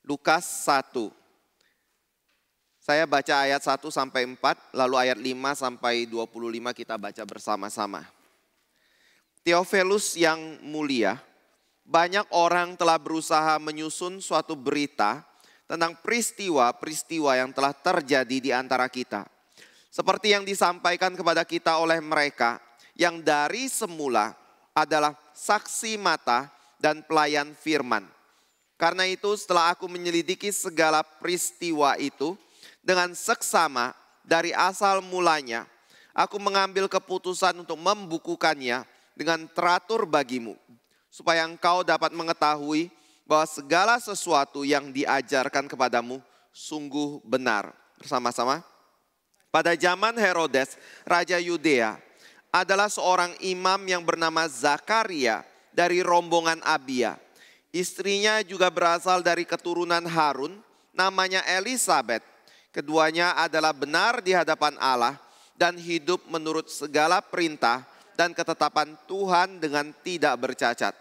Lukas 1. Saya baca ayat 1 sampai 4, lalu ayat 5 sampai 25 kita baca bersama-sama. Theophilus yang mulia, banyak orang telah berusaha menyusun suatu berita tentang peristiwa-peristiwa yang telah terjadi di antara kita. Seperti yang disampaikan kepada kita oleh mereka yang dari semula adalah saksi mata dan pelayan firman. Karena itu setelah aku menyelidiki segala peristiwa itu dengan seksama dari asal mulanya, aku mengambil keputusan untuk membukukannya dengan teratur bagimu, supaya engkau dapat mengetahui bahwa segala sesuatu yang diajarkan kepadamu sungguh benar. Bersama-sama. Pada zaman Herodes, Raja Yudea, adalah seorang imam yang bernama Zakaria dari rombongan Abia. Istrinya juga berasal dari keturunan Harun, namanya Elisabet. Keduanya adalah benar di hadapan Allah dan hidup menurut segala perintah dan ketetapan Tuhan dengan tidak bercacat.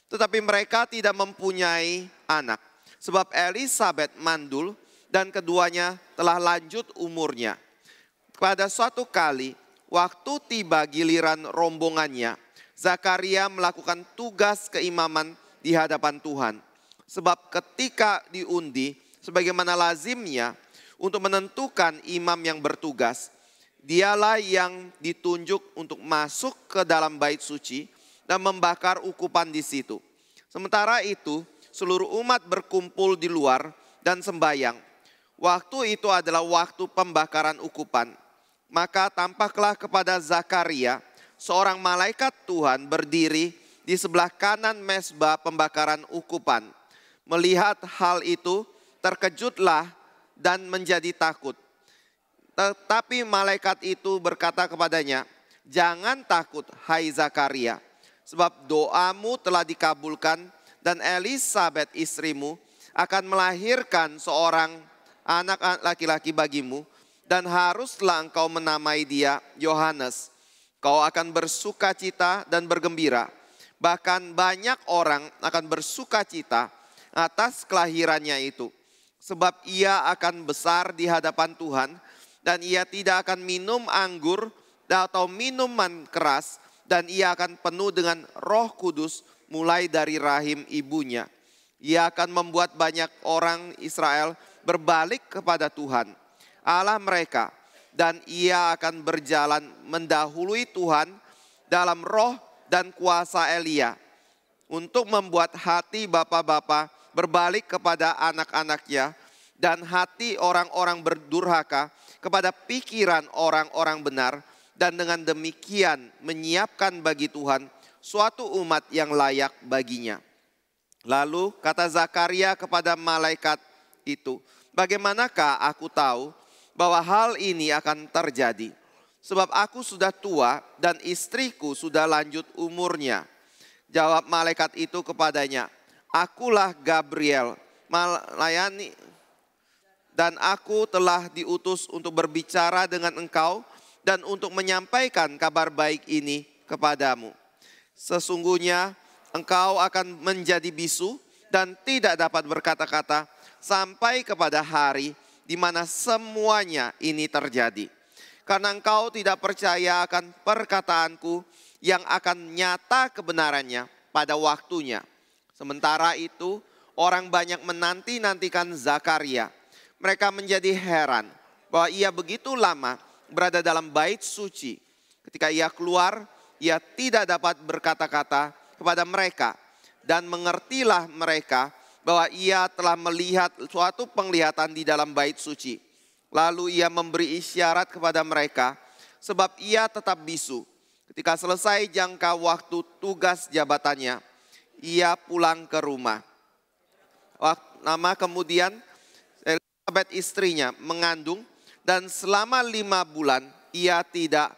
Tetapi mereka tidak mempunyai anak, sebab Elisabet mandul dan keduanya telah lanjut umurnya. Pada suatu kali, waktu tiba giliran rombongannya, Zakaria melakukan tugas keimaman di hadapan Tuhan. Sebab ketika diundi, sebagaimana lazimnya untuk menentukan imam yang bertugas, dialah yang ditunjuk untuk masuk ke dalam bait suci dan membakar ukupan di situ. Sementara itu, seluruh umat berkumpul di luar dan sembayang. Waktu itu adalah waktu pembakaran ukupan. Maka tampaklah kepada Zakaria seorang malaikat Tuhan berdiri di sebelah kanan mezbah pembakaran ukupan. Melihat hal itu, terkejutlah dan menjadi takut. Tetapi malaikat itu berkata kepadanya, "Jangan takut, hai Zakaria, sebab doamu telah dikabulkan dan Elisabet istrimu akan melahirkan seorang anak laki-laki bagimu dan haruslah engkau menamai dia Yohanes. Kau akan bersukacita dan bergembira. Bahkan banyak orang akan bersukacita atas kelahirannya itu. Sebab ia akan besar di hadapan Tuhan dan ia tidak akan minum anggur atau minuman keras. Dan ia akan penuh dengan Roh Kudus mulai dari rahim ibunya. Ia akan membuat banyak orang Israel berbalik kepada Tuhan, Allah mereka. Dan ia akan berjalan mendahului Tuhan dalam roh dan kuasa Elia, untuk membuat hati bapa-bapa berbalik kepada anak-anaknya dan hati orang-orang berdurhaka kepada pikiran orang-orang benar, dan dengan demikian menyiapkan bagi Tuhan suatu umat yang layak baginya." Lalu kata Zakaria kepada malaikat itu, "Bagaimanakah aku tahu bahwa hal ini akan terjadi? Sebab aku sudah tua dan istriku sudah lanjut umurnya." Jawab malaikat itu kepadanya, "Akulah Gabriel, melayani, dan aku telah diutus untuk berbicara dengan engkau dan untuk menyampaikan kabar baik ini kepadamu. Sesungguhnya engkau akan menjadi bisu dan tidak dapat berkata-kata sampai kepada hari di mana semuanya ini terjadi. Karena engkau tidak percaya akan perkataanku yang akan nyata kebenarannya pada waktunya." Sementara itu orang banyak menanti-nantikan Zakaria. Mereka menjadi heran bahwa ia begitu lama berada dalam bait suci. Ketika ia keluar, ia tidak dapat berkata-kata kepada mereka. Dan mengertilah mereka bahwa ia telah melihat suatu penglihatan di dalam bait suci. Lalu ia memberi isyarat kepada mereka, sebab ia tetap bisu. Ketika selesai jangka waktu tugas jabatannya, ia pulang ke rumah. Lama kemudian Elisabet istrinya mengandung, dan selama 5 bulan ia tidak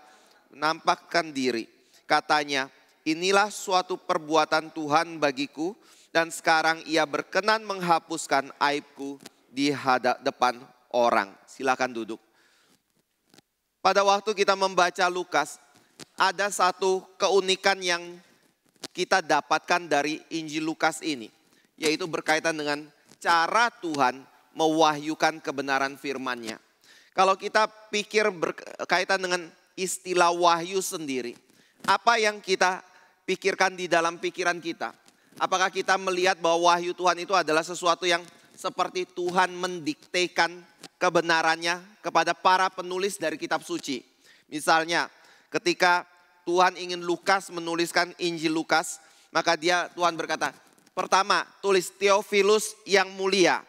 menampakkan diri. Katanya, "Inilah suatu perbuatan Tuhan bagiku, dan sekarang ia berkenan menghapuskan aibku di depan orang." Silakan duduk. Pada waktu kita membaca Lukas, ada satu keunikan yang kita dapatkan dari Injil Lukas ini, yaitu berkaitan dengan cara Tuhan mewahyukan kebenaran firman-Nya. Kalau kita pikir berkaitan dengan istilah wahyu sendiri, apa yang kita pikirkan di dalam pikiran kita? Apakah kita melihat bahwa wahyu Tuhan itu adalah sesuatu yang seperti Tuhan mendiktekan kebenarannya kepada para penulis dari kitab suci? Misalnya ketika Tuhan ingin Lukas menuliskan Injil Lukas, maka Tuhan berkata, pertama tulis Theophilus yang mulia.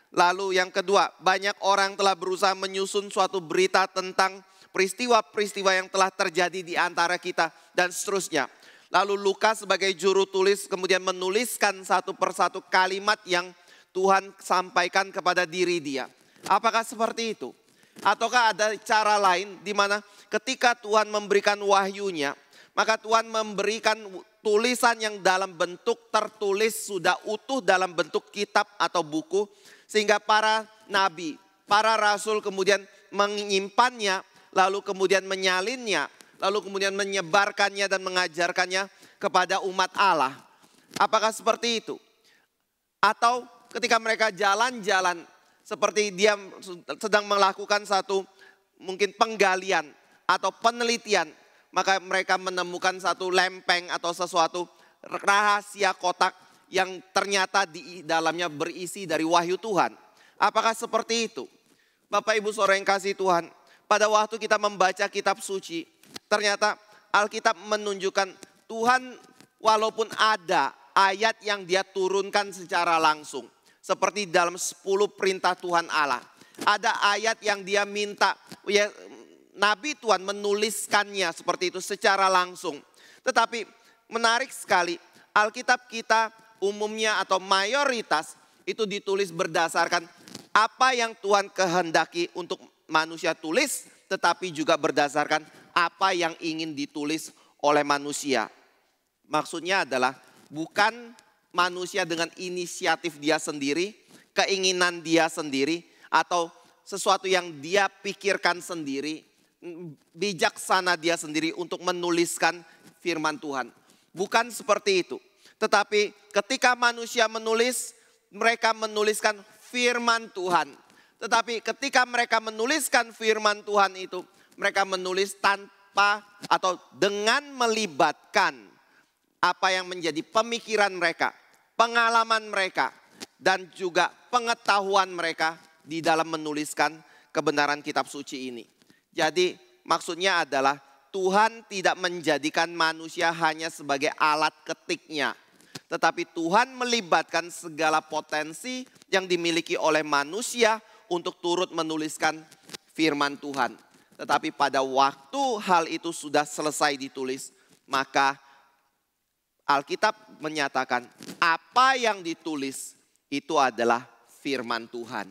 Lalu yang kedua, banyak orang telah berusaha menyusun suatu berita tentang peristiwa-peristiwa yang telah terjadi di antara kita dan seterusnya. Lalu Lukas sebagai juru tulis kemudian menuliskan satu persatu kalimat yang Tuhan sampaikan kepada diri dia. Apakah seperti itu? Ataukah ada cara lain di mana ketika Tuhan memberikan wahyunya, maka Tuhan memberikan tulisan yang dalam bentuk tertulis sudah utuh dalam bentuk kitab atau buku, sehingga para nabi, para rasul kemudian menyimpannya, lalu kemudian menyalinnya, lalu kemudian menyebarkannya dan mengajarkannya kepada umat Allah. Apakah seperti itu? Atau ketika mereka jalan-jalan seperti dia sedang melakukan satu mungkin penggalian atau penelitian, maka mereka menemukan satu lempeng atau sesuatu rahasia kotak yang ternyata di dalamnya berisi dari wahyu Tuhan. Apakah seperti itu? Bapak Ibu Saudara yang kasih Tuhan, pada waktu kita membaca kitab suci, ternyata Alkitab menunjukkan Tuhan walaupun ada ayat yang dia turunkan secara langsung. Seperti dalam 10 perintah Tuhan Allah. Ada ayat yang dia minta ya, Nabi Tuhan menuliskannya seperti itu secara langsung. Tetapi menarik sekali, Alkitab kita umumnya atau mayoritas itu ditulis berdasarkan apa yang Tuhan kehendaki untuk manusia tulis, tetapi juga berdasarkan apa yang ingin ditulis oleh manusia. Maksudnya adalah bukan manusia dengan inisiatif dia sendiri, keinginan dia sendiri, atau sesuatu yang dia pikirkan sendiri, bijaksana dia sendiri untuk menuliskan firman Tuhan. Bukan seperti itu. Tetapi ketika manusia menulis, mereka menuliskan firman Tuhan. Tetapi ketika mereka menuliskan firman Tuhan itu, mereka menulis tanpa atau dengan melibatkan apa yang menjadi pemikiran mereka, pengalaman mereka, dan juga pengetahuan mereka di dalam menuliskan kebenaran kitab suci ini. Jadi maksudnya adalah Tuhan tidak menjadikan manusia hanya sebagai alat ketiknya, tetapi Tuhan melibatkan segala potensi yang dimiliki oleh manusia untuk turut menuliskan firman Tuhan. Tetapi pada waktu hal itu sudah selesai ditulis, maka Alkitab menyatakan apa yang ditulis itu adalah firman Tuhan.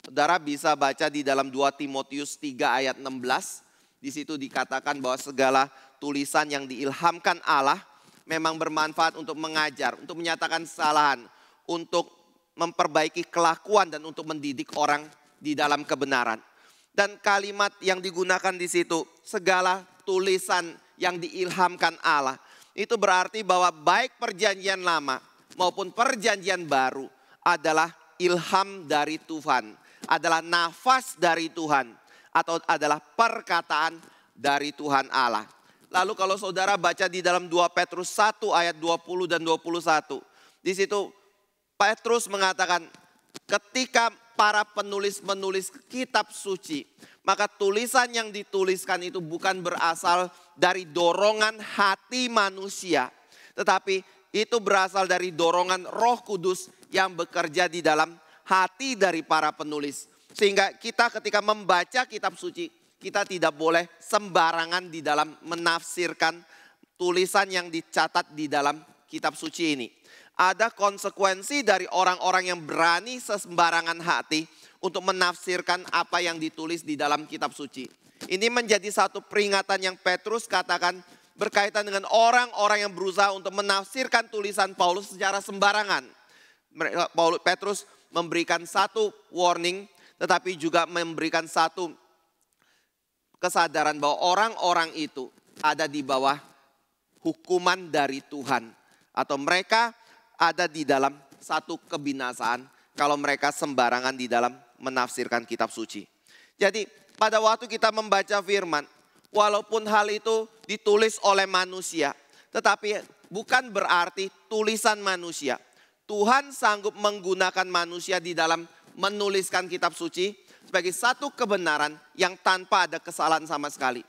Saudara bisa baca di dalam 2 Timotius 3 ayat 16. Di situ dikatakan bahwa segala tulisan yang diilhamkan Allah memang bermanfaat untuk mengajar, untuk menyatakan kesalahan, untuk memperbaiki kelakuan dan untuk mendidik orang di dalam kebenaran. Dan kalimat yang digunakan di situ, segala tulisan yang diilhamkan Allah, itu berarti bahwa baik perjanjian lama maupun perjanjian baru adalah ilham dari Tuhan, adalah nafas dari Tuhan, atau adalah perkataan dari Tuhan Allah. Lalu kalau saudara baca di dalam 2 Petrus 1 ayat 20 dan 21. Di situ Petrus mengatakan ketika para penulis menulis kitab suci, maka tulisan yang dituliskan itu bukan berasal dari dorongan hati manusia, tetapi itu berasal dari dorongan Roh Kudus yang bekerja di dalam hati dari para penulis. Sehingga kita ketika membaca kitab suci, kita tidak boleh sembarangan di dalam menafsirkan tulisan yang dicatat di dalam kitab suci ini. Ada konsekuensi dari orang-orang yang berani sembarangan hati untuk menafsirkan apa yang ditulis di dalam kitab suci. Ini menjadi satu peringatan yang Petrus katakan berkaitan dengan orang-orang yang berusaha untuk menafsirkan tulisan Paulus secara sembarangan. Petrus memberikan satu warning, tetapi juga memberikan satu kesadaran bahwa orang-orang itu ada di bawah hukuman dari Tuhan. Atau mereka ada di dalam satu kebinasaan kalau mereka sembarangan di dalam menafsirkan kitab suci. Jadi pada waktu kita membaca firman, walaupun hal itu ditulis oleh manusia, tetapi bukan berarti tulisan manusia. Tuhan sanggup menggunakan manusia di dalam menuliskan kitab suci sebagai satu kebenaran yang tanpa ada kesalahan sama sekali.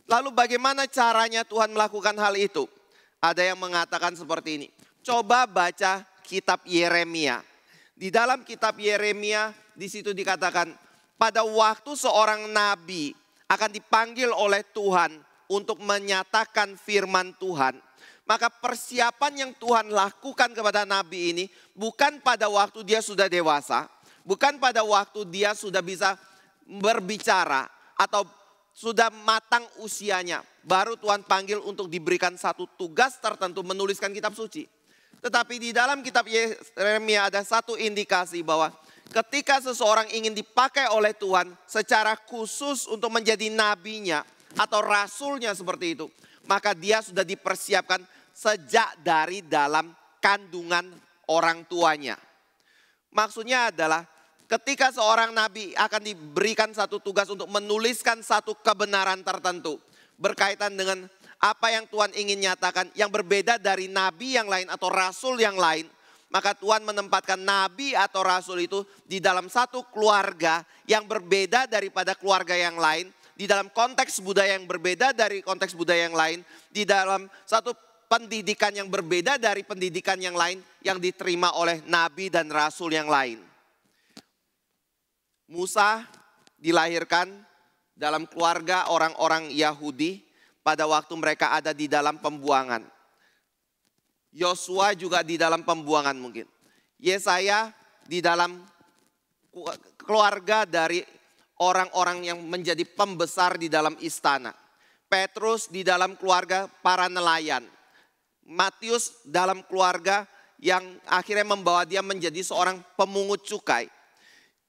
Lalu bagaimana caranya Tuhan melakukan hal itu? Ada yang mengatakan seperti ini. Coba baca kitab Yeremia. Di dalam kitab Yeremia di situ dikatakan pada waktu seorang nabi akan dipanggil oleh Tuhan untuk menyatakan firman Tuhan. Maka persiapan yang Tuhan lakukan kepada nabi ini bukan pada waktu dia sudah dewasa. Bukan pada waktu dia sudah bisa berbicara atau sudah matang usianya. Baru Tuhan panggil untuk diberikan satu tugas tertentu menuliskan kitab suci. Tetapi di dalam kitab Yeremia ada satu indikasi bahwa ketika seseorang ingin dipakai oleh Tuhan secara khusus untuk menjadi nabinya atau rasulnya seperti itu. Maka dia sudah dipersiapkan sejak dari dalam kandungan orang tuanya. Maksudnya adalah ketika seorang nabi akan diberikan satu tugas untuk menuliskan satu kebenaran tertentu. Berkaitan dengan apa yang Tuhan ingin nyatakan yang berbeda dari nabi yang lain atau rasul yang lain. Maka Tuhan menempatkan nabi atau rasul itu di dalam satu keluarga yang berbeda daripada keluarga yang lain. Di dalam konteks budaya yang berbeda dari konteks budaya yang lain. Di dalam satu pendidikan yang berbeda dari pendidikan yang lain yang diterima oleh nabi dan rasul yang lain. Musa dilahirkan dalam keluarga orang-orang Yahudi pada waktu mereka ada di dalam pembuangan. Yosua juga di dalam pembuangan mungkin. Yesaya di dalam keluarga dari orang-orang yang menjadi pembesar di dalam istana. Petrus di dalam keluarga para nelayan. Matius dalam keluarga yang akhirnya membawa dia menjadi seorang pemungut cukai.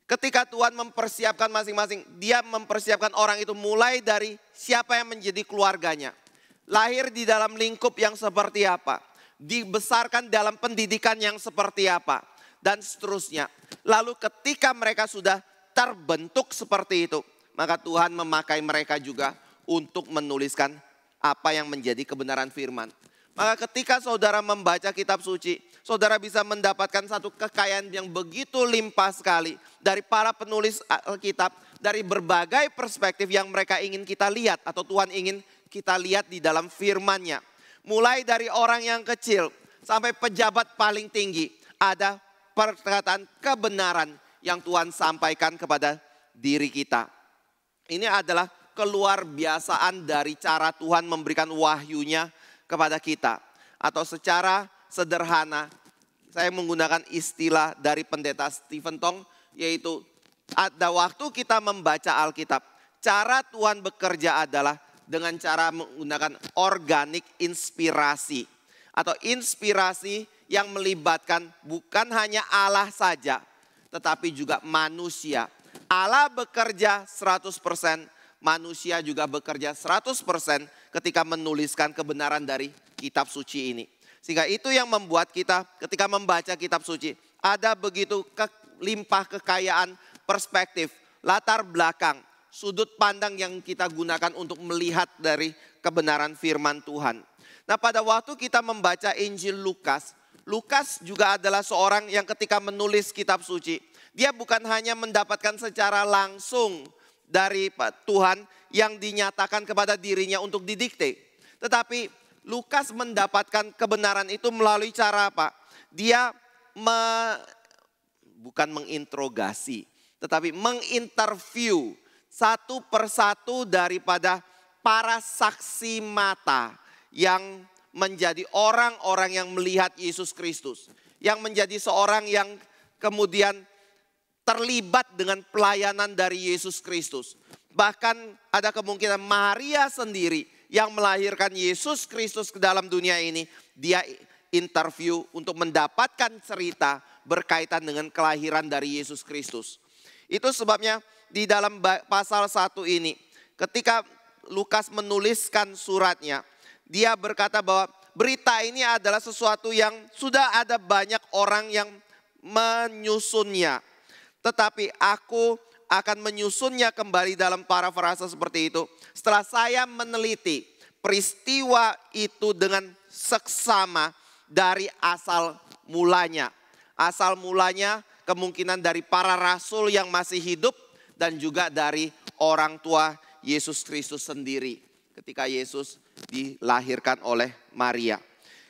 Ketika Tuhan mempersiapkan masing-masing, dia mempersiapkan orang itu mulai dari siapa yang menjadi keluarganya. Lahir di dalam lingkup yang seperti apa. Dibesarkan dalam pendidikan yang seperti apa. Dan seterusnya. Lalu ketika mereka sudah terbentuk seperti itu. Maka Tuhan memakai mereka juga untuk menuliskan apa yang menjadi kebenaran firman. Maka ketika saudara membaca kitab suci, saudara bisa mendapatkan satu kekayaan yang begitu limpah sekali dari para penulis Alkitab, dari berbagai perspektif yang mereka ingin kita lihat atau Tuhan ingin kita lihat di dalam firman-Nya. Mulai dari orang yang kecil sampai pejabat paling tinggi, ada perkataan kebenaran yang Tuhan sampaikan kepada diri kita. Ini adalah keluar biasaan dari cara Tuhan memberikan wahyunya kepada kita. Atau secara sederhana, saya menggunakan istilah dari pendeta Stephen Tong, yaitu ada waktu kita membaca Alkitab, cara Tuhan bekerja adalah dengan cara menggunakan organik inspirasi. Atau inspirasi yang melibatkan bukan hanya Allah saja, tetapi juga manusia. Allah bekerja 100%, manusia juga bekerja 100% ketika menuliskan kebenaran dari kitab suci ini. Sehingga itu yang membuat kita ketika membaca kitab suci ada begitu limpah kekayaan perspektif, latar belakang, sudut pandang yang kita gunakan untuk melihat dari kebenaran firman Tuhan. Nah, pada waktu kita membaca Injil Lukas, Lukas juga adalah seorang yang ketika menulis kitab suci, dia bukan hanya mendapatkan secara langsung dari Tuhan yang dinyatakan kepada dirinya untuk didikte. Tetapi Lukas mendapatkan kebenaran itu melalui cara apa? Dia bukan menginterogasi, tetapi menginterview satu persatu daripada para saksi mata yang menjadi orang-orang yang melihat Yesus Kristus. Yang menjadi seorang yang kemudian terlibat dengan pelayanan dari Yesus Kristus. Bahkan ada kemungkinan Maria sendiri yang melahirkan Yesus Kristus ke dalam dunia ini, dia interview untuk mendapatkan cerita berkaitan dengan kelahiran dari Yesus Kristus. Itu sebabnya di dalam pasal 1 ini, ketika Lukas menuliskan suratnya, dia berkata bahwa berita ini adalah sesuatu yang sudah ada banyak orang yang menyusunnya. Tetapi aku akan menyusunnya kembali, dalam parafrase seperti itu. Setelah saya meneliti peristiwa itu dengan seksama dari asal mulanya. Asal mulanya kemungkinan dari para rasul yang masih hidup dan juga dari orang tua Yesus Kristus sendiri ketika Yesus dilahirkan oleh Maria.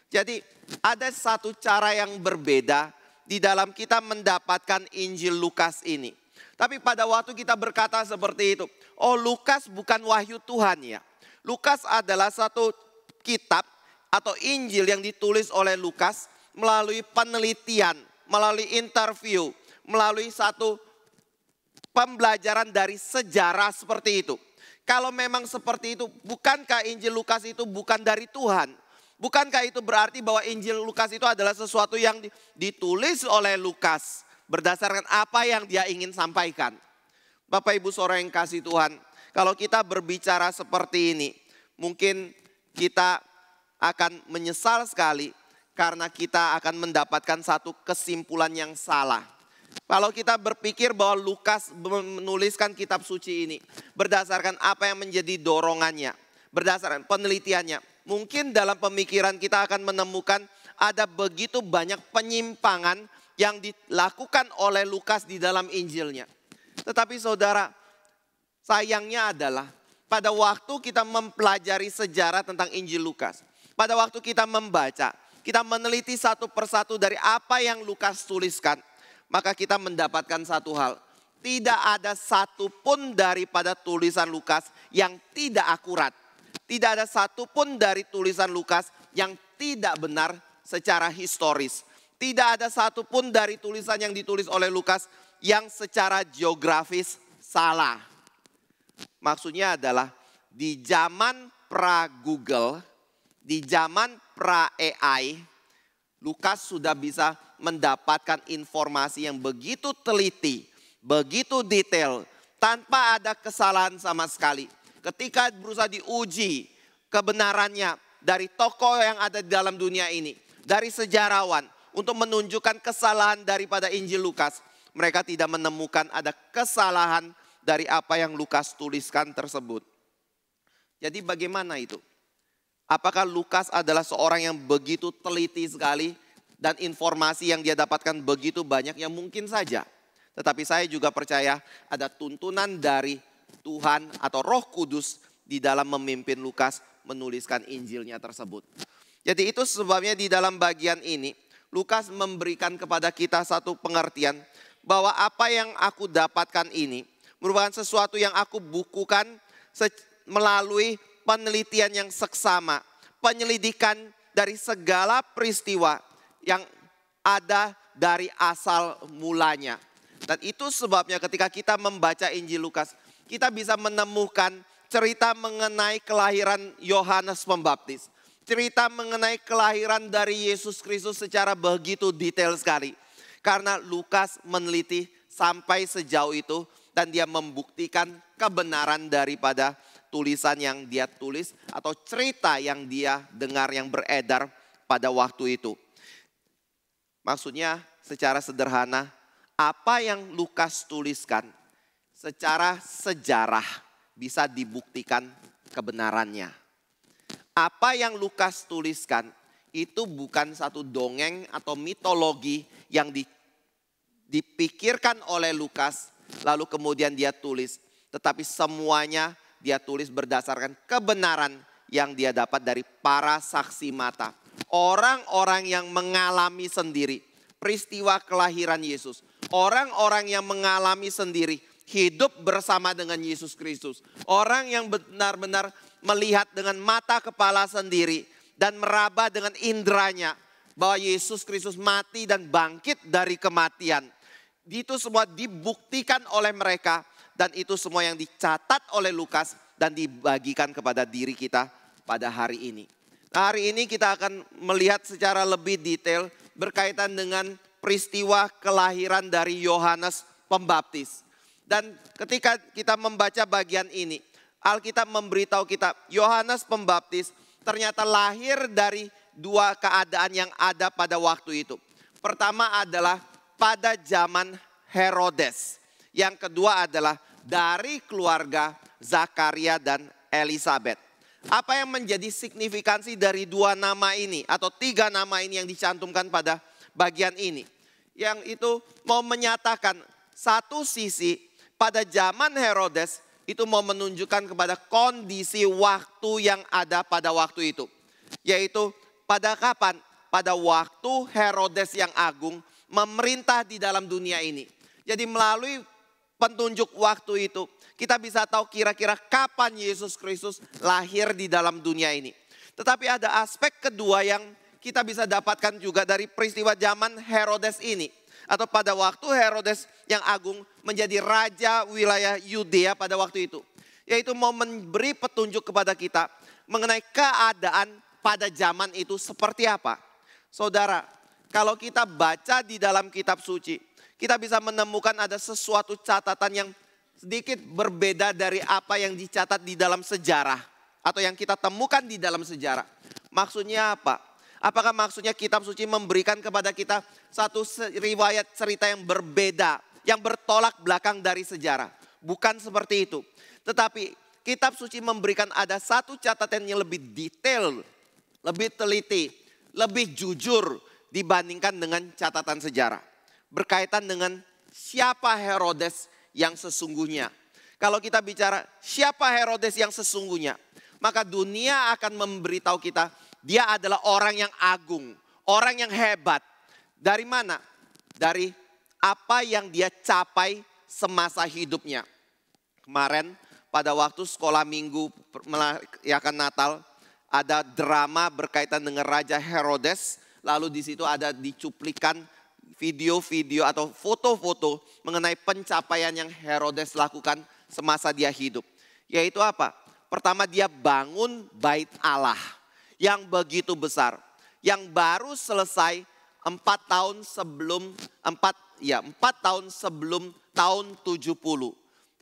Jadi ada satu cara yang berbeda di dalam kita mendapatkan Injil Lukas ini. Tapi pada waktu kita berkata seperti itu, oh Lukas bukan wahyu Tuhan ya. Lukas adalah satu kitab atau Injil yang ditulis oleh Lukas melalui penelitian, melalui interview, melalui satu pembelajaran dari sejarah seperti itu. Kalau memang seperti itu, bukankah Injil Lukas itu bukan dari Tuhan? Bukankah itu berarti bahwa Injil Lukas itu adalah sesuatu yang ditulis oleh Lukas berdasarkan apa yang dia ingin sampaikan? Bapak Ibu Saudara yang kasih Tuhan, kalau kita berbicara seperti ini, mungkin kita akan menyesal sekali karena kita akan mendapatkan satu kesimpulan yang salah. Kalau kita berpikir bahwa Lukas menuliskan kitab suci ini berdasarkan apa yang menjadi dorongannya, berdasarkan penelitiannya, mungkin dalam pemikiran kita akan menemukan ada begitu banyak penyimpangan yang dilakukan oleh Lukas di dalam Injilnya. Tetapi saudara, sayangnya adalah pada waktu kita mempelajari sejarah tentang Injil Lukas, pada waktu kita membaca, kita meneliti satu persatu dari apa yang Lukas tuliskan, maka kita mendapatkan satu hal. Tidak ada satupun daripada tulisan Lukas yang tidak akurat. Tidak ada satupun dari tulisan Lukas yang tidak benar secara historis. Tidak ada satupun dari tulisan yang ditulis oleh Lukas yang secara geografis salah. Maksudnya adalah di zaman pra-Google, di zaman pra-AI, Lukas sudah bisa mendapatkan informasi yang begitu teliti, begitu detail, tanpa ada kesalahan sama sekali. Ketika berusaha diuji kebenarannya dari tokoh yang ada di dalam dunia ini, dari sejarawan, untuk menunjukkan kesalahan daripada Injil Lukas, mereka tidak menemukan ada kesalahan dari apa yang Lukas tuliskan tersebut. Jadi bagaimana itu? Apakah Lukas adalah seorang yang begitu teliti sekali dan informasi yang dia dapatkan begitu banyak? Ya mungkin saja. Tetapi saya juga percaya ada tuntunan dari Tuhan atau Roh Kudus di dalam memimpin Lukas menuliskan Injilnya tersebut. Jadi itu sebabnya di dalam bagian ini Lukas memberikan kepada kita satu pengertian bahwa apa yang aku dapatkan ini merupakan sesuatu yang aku bukukan melalui penelitian yang seksama, penyelidikan dari segala peristiwa yang ada dari asal mulanya. Dan itu sebabnya ketika kita membaca Injil Lukas, kita bisa menemukan cerita mengenai kelahiran Yohanes Pembaptis. Cerita mengenai kelahiran dari Yesus Kristus secara begitu detail sekali. Karena Lukas meneliti sampai sejauh itu dan dia membuktikan kebenaran daripada tulisan yang dia tulis atau cerita yang dia dengar yang beredar pada waktu itu. Maksudnya secara sederhana, apa yang Lukas tuliskan secara sejarah bisa dibuktikan kebenarannya. Apa yang Lukas tuliskan itu bukan satu dongeng atau mitologi yang dipikirkan oleh Lukas lalu kemudian dia tulis. Tetapi semuanya dia tulis berdasarkan kebenaran yang dia dapat dari para saksi mata. Orang-orang yang mengalami sendiri peristiwa kelahiran Yesus. Orang-orang yang mengalami sendiri hidup bersama dengan Yesus Kristus. Orang yang benar-benar melihat dengan mata kepala sendiri dan meraba dengan indranya bahwa Yesus Kristus mati dan bangkit dari kematian. Itu semua dibuktikan oleh mereka dan itu semua yang dicatat oleh Lukas dan dibagikan kepada diri kita pada hari ini. Nah, hari ini kita akan melihat secara lebih detail berkaitan dengan peristiwa kelahiran dari Yohanes Pembaptis. Dan ketika kita membaca bagian ini, Alkitab memberitahu kita Yohanes Pembaptis ternyata lahir dari dua keadaan yang ada pada waktu itu. Pertama adalah pada zaman Herodes. Yang kedua adalah dari keluarga Zakaria dan Elisabet. Apa yang menjadi signifikansi dari dua nama ini atau tiga nama ini yang dicantumkan pada bagian ini? Yang itu mau menyatakan satu sisi pada zaman Herodes itu mau menunjukkan kepada kondisi waktu yang ada pada waktu itu. Yaitu pada kapan? Pada waktu Herodes yang agung memerintah di dalam dunia ini. Jadi melalui petunjuk waktu itu kita bisa tahu kira-kira kapan Yesus Kristus lahir di dalam dunia ini. Tetapi ada aspek kedua yang kita bisa dapatkan juga dari peristiwa zaman Herodes ini. Atau pada waktu Herodes yang agung menjadi raja wilayah Yudea pada waktu itu. Yaitu mau memberi petunjuk kepada kita mengenai keadaan pada zaman itu seperti apa. Saudara, kalau kita baca di dalam kitab suci, kita bisa menemukan ada sesuatu catatan yang sedikit berbeda dari apa yang dicatat di dalam sejarah. Atau yang kita temukan di dalam sejarah. Maksudnya apa? Apakah maksudnya kitab suci memberikan kepada kita satu riwayat cerita yang berbeda, yang bertolak belakang dari sejarah? Bukan seperti itu. Tetapi kitab suci memberikan ada satu catatan yang lebih detail, lebih teliti, lebih jujur dibandingkan dengan catatan sejarah. Berkaitan dengan siapa Herodes yang sesungguhnya. Kalau kita bicara siapa Herodes yang sesungguhnya, maka dunia akan memberitahu kita dia adalah orang yang agung, orang yang hebat. Dari mana? Dari apa yang dia capai semasa hidupnya. Kemarin pada waktu sekolah minggu merayakan Natal, ada drama berkaitan dengan Raja Herodes. Lalu di situ ada dicuplikan video-video atau foto-foto mengenai pencapaian yang Herodes lakukan semasa dia hidup. Yaitu apa? Pertama, dia bangun bait Allah yang begitu besar. Yang baru selesai 4 tahun sebelum tahun 70.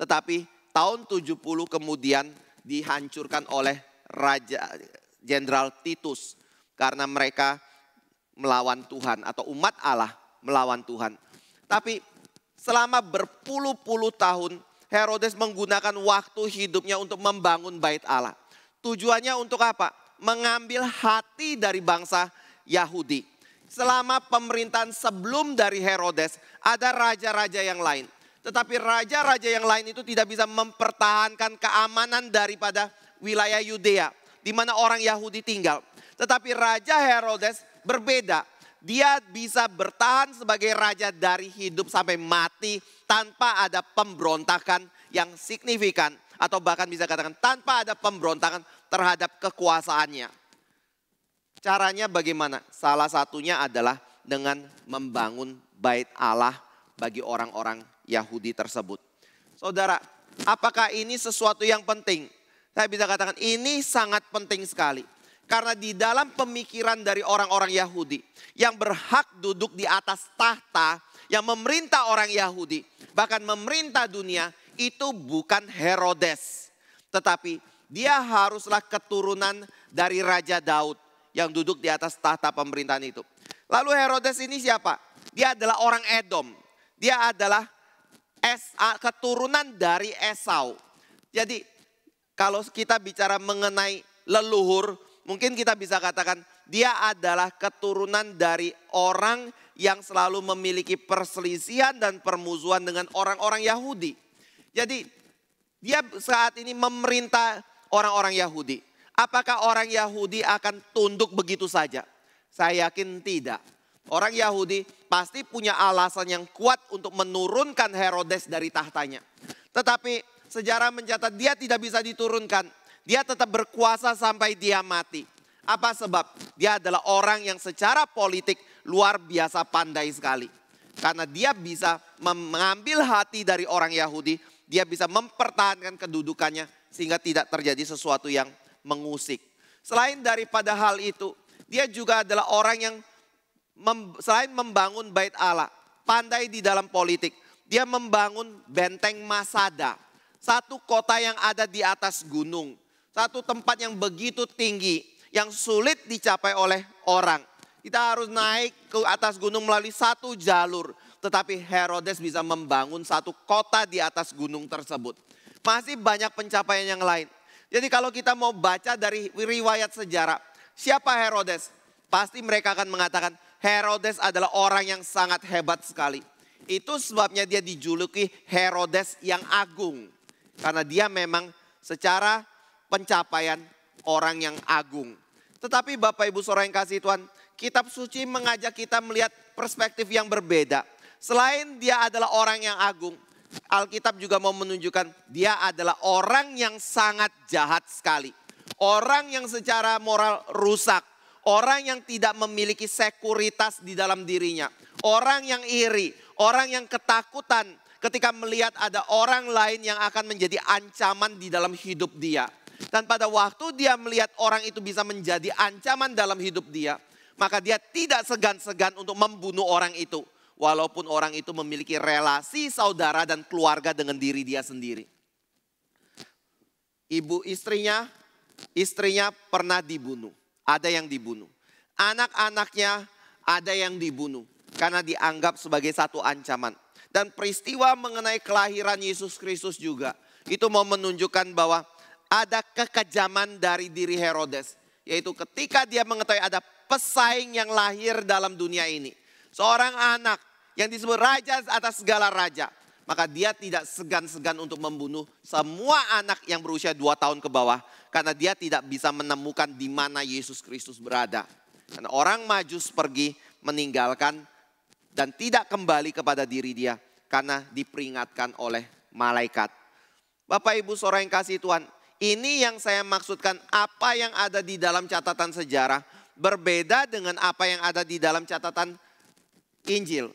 Tetapi tahun 70 kemudian dihancurkan oleh Raja Jenderal Titus. Karena mereka melawan Tuhan atau umat Allah melawan Tuhan. Tapi selama berpuluh-puluh tahun Herodes menggunakan waktu hidupnya untuk membangun bait Allah. Tujuannya untuk apa? Mengambil hati dari bangsa Yahudi. Selama pemerintahan sebelum dari Herodes ada raja-raja yang lain. Tetapi raja-raja yang lain itu tidak bisa mempertahankan keamanan daripada wilayah Yudea. Di mana orang Yahudi tinggal. Tetapi Raja Herodes berbeda. Dia bisa bertahan sebagai raja dari hidup sampai mati tanpa ada pemberontakan yang signifikan. Atau bahkan bisa katakan tanpa ada pemberontakan terhadap kekuasaannya. Caranya bagaimana? Salah satunya adalah dengan membangun bait Allah bagi orang-orang Yahudi tersebut. Saudara, apakah ini sesuatu yang penting? Saya bisa katakan ini sangat penting sekali. Karena di dalam pemikiran dari orang-orang Yahudi yang berhak duduk di atas tahta, yang memerintah orang Yahudi, bahkan memerintah dunia, itu bukan Herodes. Tetapi dia haruslah keturunan dari Raja Daud yang duduk di atas tahta pemerintahan itu. Lalu Herodes ini siapa? Dia adalah orang Edom. Dia adalah keturunan dari Esau. Jadi kalau kita bicara mengenai leluhur, mungkin kita bisa katakan dia adalah keturunan dari orang yang selalu memiliki perselisihan dan permusuhan dengan orang-orang Yahudi. Jadi dia saat ini memerintah orang-orang Yahudi. Apakah orang Yahudi akan tunduk begitu saja? Saya yakin tidak. Orang Yahudi pasti punya alasan yang kuat untuk menurunkan Herodes dari tahtanya. Tetapi sejarah mencatat dia tidak bisa diturunkan. Dia tetap berkuasa sampai dia mati. Apa sebab? Dia adalah orang yang secara politik luar biasa pandai sekali. Karena dia bisa mengambil hati dari orang Yahudi. Dia bisa mempertahankan kedudukannya sehingga tidak terjadi sesuatu yang mengusik. Selain daripada hal itu, dia juga adalah orang yang selain membangun bait Allah, pandai di dalam politik. Dia membangun benteng Masada. Satu kota yang ada di atas gunung. Satu tempat yang begitu tinggi, yang sulit dicapai oleh orang. Kita harus naik ke atas gunung melalui satu jalur. tetapi Herodes bisa membangun satu kota di atas gunung tersebut. Masih banyak pencapaian yang lain. Jadi kalau kita mau baca dari riwayat sejarah, siapa Herodes? Pasti mereka akan mengatakan Herodes adalah orang yang sangat hebat sekali. Itu sebabnya dia dijuluki Herodes yang agung. Karena dia memang secara pencapaian orang yang agung. Tetapi Bapak Ibu Saudara yang kasih Tuhan, kitab suci mengajak kita melihat perspektif yang berbeda. Selain dia adalah orang yang agung, Alkitab juga mau menunjukkan dia adalah orang yang sangat jahat sekali. Orang yang secara moral rusak. Orang yang tidak memiliki sekuritas di dalam dirinya. Orang yang iri. Orang yang ketakutan ketika melihat ada orang lain yang akan menjadi ancaman di dalam hidup dia. Dan pada waktu dia melihat orang itu bisa menjadi ancaman dalam hidup dia, maka dia tidak segan-segan untuk membunuh orang itu. Walaupun orang itu memiliki relasi saudara dan keluarga dengan diri dia sendiri. Istrinya pernah dibunuh. Ada yang dibunuh. Anak-anaknya ada yang dibunuh. Karena dianggap sebagai satu ancaman. Dan peristiwa mengenai kelahiran Yesus Kristus juga. Itu mau menunjukkan bahwa ada kekejaman dari diri Herodes. Yaitu ketika dia mengetahui ada pesaing yang lahir dalam dunia ini. Seorang anak yang disebut raja atas segala raja. Maka dia tidak segan-segan untuk membunuh semua anak yang berusia 2 tahun ke bawah. Karena dia tidak bisa menemukan di mana Yesus Kristus berada. Dan orang Majus pergi meninggalkan dan tidak kembali kepada diri dia. Karena diperingatkan oleh malaikat. Bapak Ibu Saudara yang kasih Tuhan. Ini yang saya maksudkan, apa yang ada di dalam catatan sejarah. Berbeda dengan apa yang ada di dalam catatan Injil.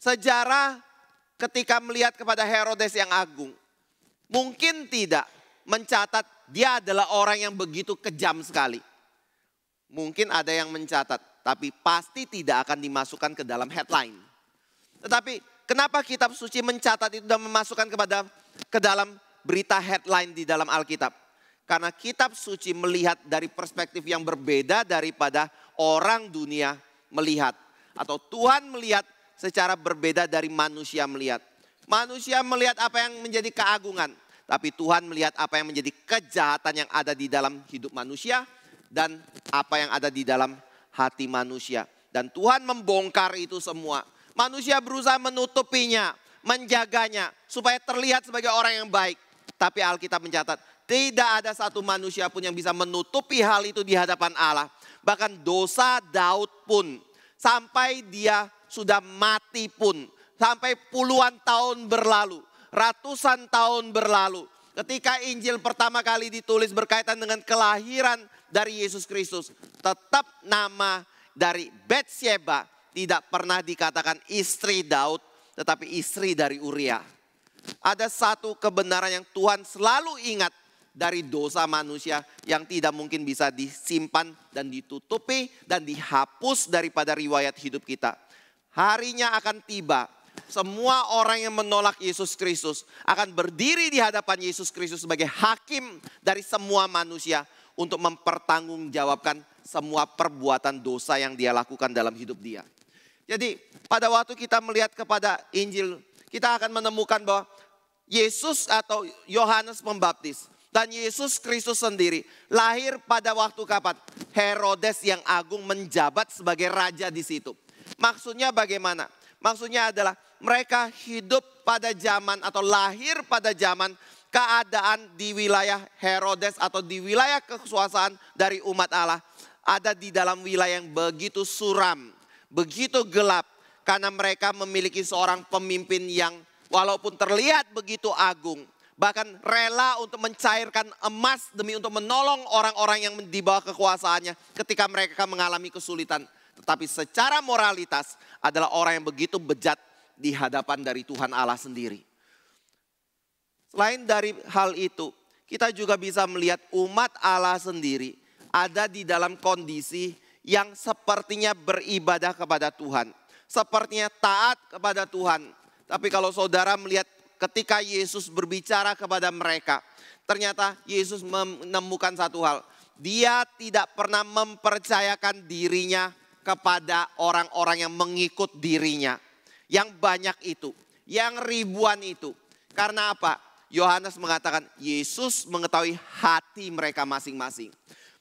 Sejarah ketika melihat kepada Herodes yang agung. Mungkin tidak mencatat dia adalah orang yang begitu kejam sekali. Mungkin ada yang mencatat, tapi pasti tidak akan dimasukkan ke dalam headline. Tetapi kenapa kitab suci mencatat itu dan memasukkan ke dalam berita headline di dalam Alkitab? Karena kitab suci melihat dari perspektif yang berbeda daripada orang dunia melihat. Atau Tuhan melihat secara berbeda dari manusia melihat. Manusia melihat apa yang menjadi keagungan. Tapi Tuhan melihat apa yang menjadi kejahatan yang ada di dalam hidup manusia. Dan apa yang ada di dalam hati manusia. Dan Tuhan membongkar itu semua. Manusia berusaha menutupinya, menjaganya. Supaya terlihat sebagai orang yang baik. Tapi Alkitab mencatat, tidak ada satu manusia pun yang bisa menutupi hal itu di hadapan Allah. Bahkan dosa Daud pun. Sampai dia sudah mati pun. Sampai puluhan tahun berlalu. Ratusan tahun berlalu. Ketika Injil pertama kali ditulis berkaitan dengan kelahiran dari Yesus Kristus. Tetap nama dari Batsheba tidak pernah dikatakan istri Daud. Tetapi istri dari Uria. Ada satu kebenaran yang Tuhan selalu ingat. Dari dosa manusia yang tidak mungkin bisa disimpan dan ditutupi dan dihapus daripada riwayat hidup kita. Harinya akan tiba, semua orang yang menolak Yesus Kristus akan berdiri di hadapan Yesus Kristus sebagai hakim dari semua manusia untuk mempertanggungjawabkan semua perbuatan dosa yang dia lakukan dalam hidup dia. Jadi pada waktu kita melihat kepada Injil, kita akan menemukan bahwa Yesus atau Yohanes Pembaptis dan Yesus Kristus sendiri lahir pada waktu kapan? Herodes yang agung menjabat sebagai raja di situ. Maksudnya bagaimana? Maksudnya adalah mereka hidup pada zaman atau lahir pada zaman keadaan di wilayah Herodes atau di wilayah kekuasaan dari umat Allah. Ada di dalam wilayah yang begitu suram, begitu gelap. Karena mereka memiliki seorang pemimpin yang walaupun terlihat begitu agung. Bahkan rela untuk mencairkan emas demi untuk menolong orang-orang yang di bawah kekuasaannya ketika mereka mengalami kesulitan. Tetapi secara moralitas adalah orang yang begitu bejat di hadapan dari Tuhan Allah sendiri. Selain dari hal itu, kita juga bisa melihat umat Allah sendiri ada di dalam kondisi yang sepertinya beribadah kepada Tuhan. Sepertinya taat kepada Tuhan. Tapi kalau saudara melihat ketika Yesus berbicara kepada mereka, ternyata Yesus menemukan satu hal. Dia tidak pernah mempercayakan dirinya kepada orang-orang yang mengikut dirinya. yang banyak itu, yang ribuan itu. Karena apa? Yohanes mengatakan Yesus mengetahui hati mereka masing-masing.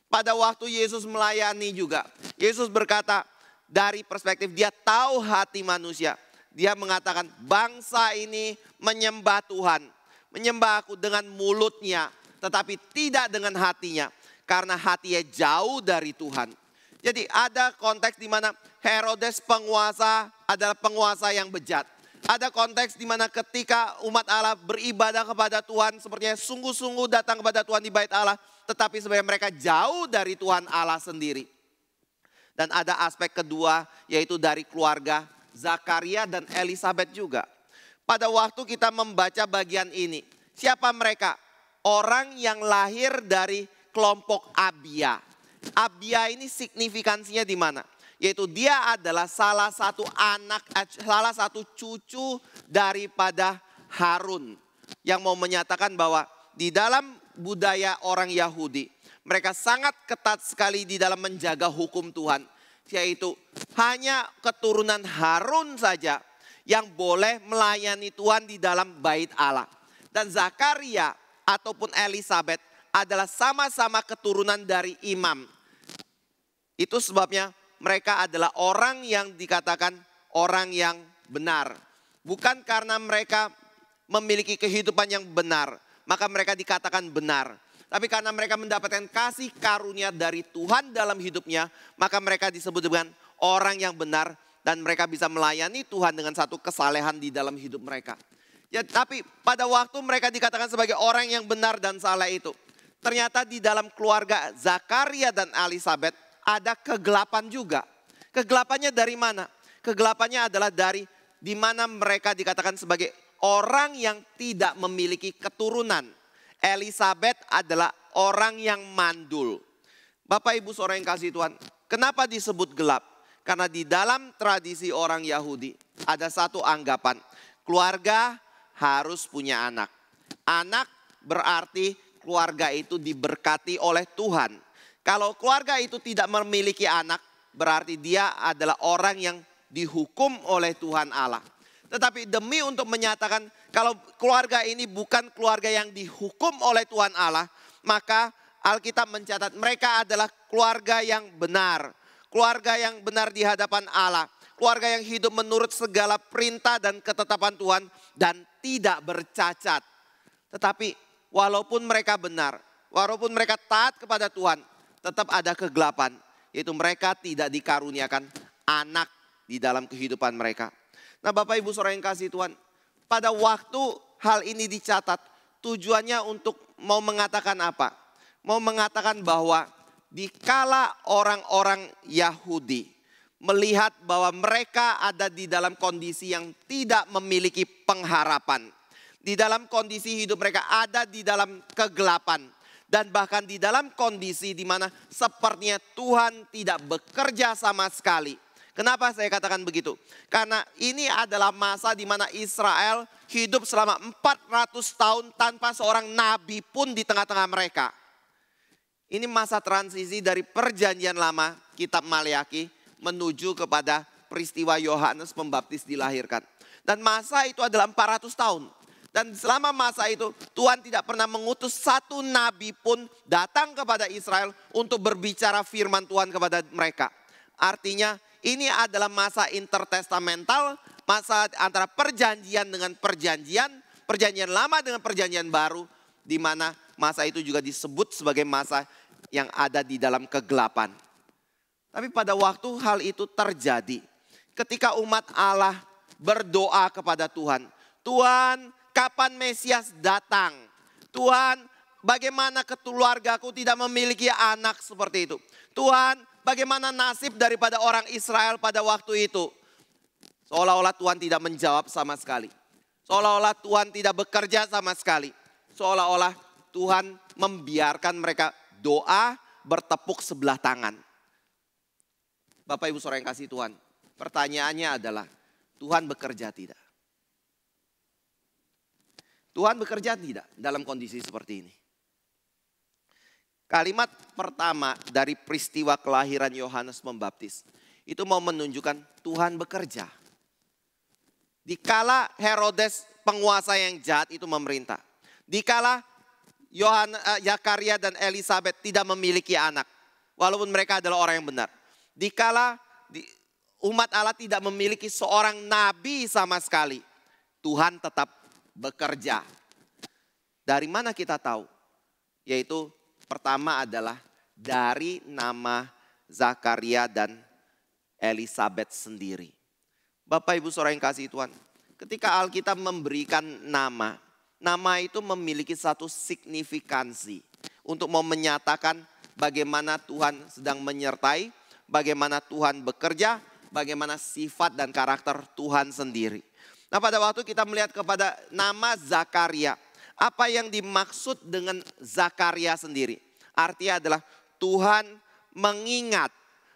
Pada waktu Yesus melayani juga, Yesus berkata dari perspektif dia tahu hati manusia. Dia mengatakan bangsa ini menyembah Tuhan, menyembah aku dengan mulutnya, tetapi tidak dengan hatinya. Karena hatinya jauh dari Tuhan. Jadi ada konteks di mana Herodes penguasa adalah penguasa yang bejat. Ada konteks di mana ketika umat Allah beribadah kepada Tuhan, sepertinya sungguh-sungguh datang kepada Tuhan di bait Allah, tetapi sebenarnya mereka jauh dari Tuhan Allah sendiri. Dan ada aspek kedua, yaitu dari keluarga Zakaria dan Elisabeth juga. Pada waktu kita membaca bagian ini, siapa mereka? Orang yang lahir dari kelompok Abia. Abia ini signifikansinya di mana? Yaitu dia adalah salah satu cucu daripada Harun. Yang mau menyatakan bahwa di dalam budaya orang Yahudi, mereka sangat ketat sekali di dalam menjaga hukum Tuhan. Yaitu hanya keturunan Harun saja yang boleh melayani Tuhan di dalam bait Allah. Dan Zakaria ataupun Elisabeth adalah sama-sama keturunan dari imam. Itu sebabnya mereka adalah orang yang dikatakan orang yang benar. Bukan karena mereka memiliki kehidupan yang benar, maka mereka dikatakan benar. Tapi karena mereka mendapatkan kasih karunia dari Tuhan dalam hidupnya, maka mereka disebut dengan orang yang benar. Dan mereka bisa melayani Tuhan dengan satu kesalehan di dalam hidup mereka. Ya, tapi pada waktu mereka dikatakan sebagai orang yang benar dan salah itu, ternyata di dalam keluarga Zakaria dan Elisabeth ada kegelapan juga. Kegelapannya dari mana? Kegelapannya adalah dari di mana mereka dikatakan sebagai orang yang tidak memiliki keturunan. Elisabeth adalah orang yang mandul. Bapak Ibu saudara yang kasih Tuhan, kenapa disebut gelap? Karena di dalam tradisi orang Yahudi ada satu anggapan, keluarga harus punya anak. Anak berarti keluarga itu diberkati oleh Tuhan. Kalau keluarga itu tidak memiliki anak, berarti dia adalah orang yang dihukum oleh Tuhan Allah. Tetapi demi untuk menyatakan kalau keluarga ini bukan keluarga yang dihukum oleh Tuhan Allah, maka Alkitab mencatat mereka adalah keluarga yang benar. Keluarga yang benar di hadapan Allah. Keluarga yang hidup menurut segala perintah dan ketetapan Tuhan dan tidak bercacat. Tetapi walaupun mereka benar, walaupun mereka taat kepada Tuhan, tetap ada kegelapan, yaitu mereka tidak dikaruniakan anak di dalam kehidupan mereka. Nah Bapak Ibu saudara yang kasih Tuhan, pada waktu hal ini dicatat, tujuannya untuk mau mengatakan apa? Mau mengatakan bahwa dikala orang-orang Yahudi melihat bahwa mereka ada di dalam kondisi yang tidak memiliki pengharapan. Di dalam kondisi hidup mereka ada di dalam kegelapan. Dan bahkan di dalam kondisi di mana sepertinya Tuhan tidak bekerja sama sekali. Kenapa saya katakan begitu? Karena ini adalah masa di mana Israel hidup selama 400 tahun tanpa seorang nabi pun di tengah-tengah mereka. Ini masa transisi dari perjanjian lama, kitab Maleakhi, menuju kepada peristiwa Yohanes Pembaptis dilahirkan. Dan masa itu adalah 400 tahun. Dan selama masa itu Tuhan tidak pernah mengutus satu nabi pun datang kepada Israel untuk berbicara firman Tuhan kepada mereka. Artinya ini adalah masa intertestamental, masa antara perjanjian dengan perjanjian, perjanjian lama dengan perjanjian baru, di mana masa itu juga disebut sebagai masa yang ada di dalam kegelapan. Tapi pada waktu hal itu terjadi, ketika umat Allah berdoa kepada Tuhan, Tuhan, kapan Mesias datang? Tuhan, bagaimana keluargaku tidak memiliki anak seperti itu? Tuhan, bagaimana nasib daripada orang Israel pada waktu itu? Seolah-olah Tuhan tidak menjawab sama sekali. Seolah-olah Tuhan tidak bekerja sama sekali. Seolah-olah Tuhan membiarkan mereka doa bertepuk sebelah tangan. Bapak Ibu saudara yang kasih Tuhan, pertanyaannya adalah Tuhan bekerja tidak? Tuhan bekerja tidak dalam kondisi seperti ini? Kalimat pertama dari peristiwa kelahiran Yohanes Pembaptis itu mau menunjukkan Tuhan bekerja. Dikala Herodes penguasa yang jahat itu memerintah. Dikala Zakaria dan Elisabet tidak memiliki anak. Walaupun mereka adalah orang yang benar. Dikala umat Allah tidak memiliki seorang nabi sama sekali. Tuhan tetap bekerja. Dari mana kita tahu? Yaitu pertama adalah dari nama Zakaria dan Elisabet sendiri. Bapak Ibu Saudara yang kasih Tuhan, ketika Alkitab memberikan nama itu memiliki satu signifikansi untuk mau menyatakan bagaimana Tuhan sedang menyertai, bagaimana Tuhan bekerja, bagaimana sifat dan karakter Tuhan sendiri. Nah, pada waktu kita melihat kepada nama Zakaria, apa yang dimaksud dengan Zakaria sendiri? Artinya adalah Tuhan mengingat.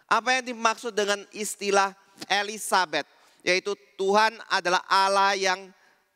Apa yang dimaksud dengan istilah Elisabet? Yaitu Tuhan adalah Allah yang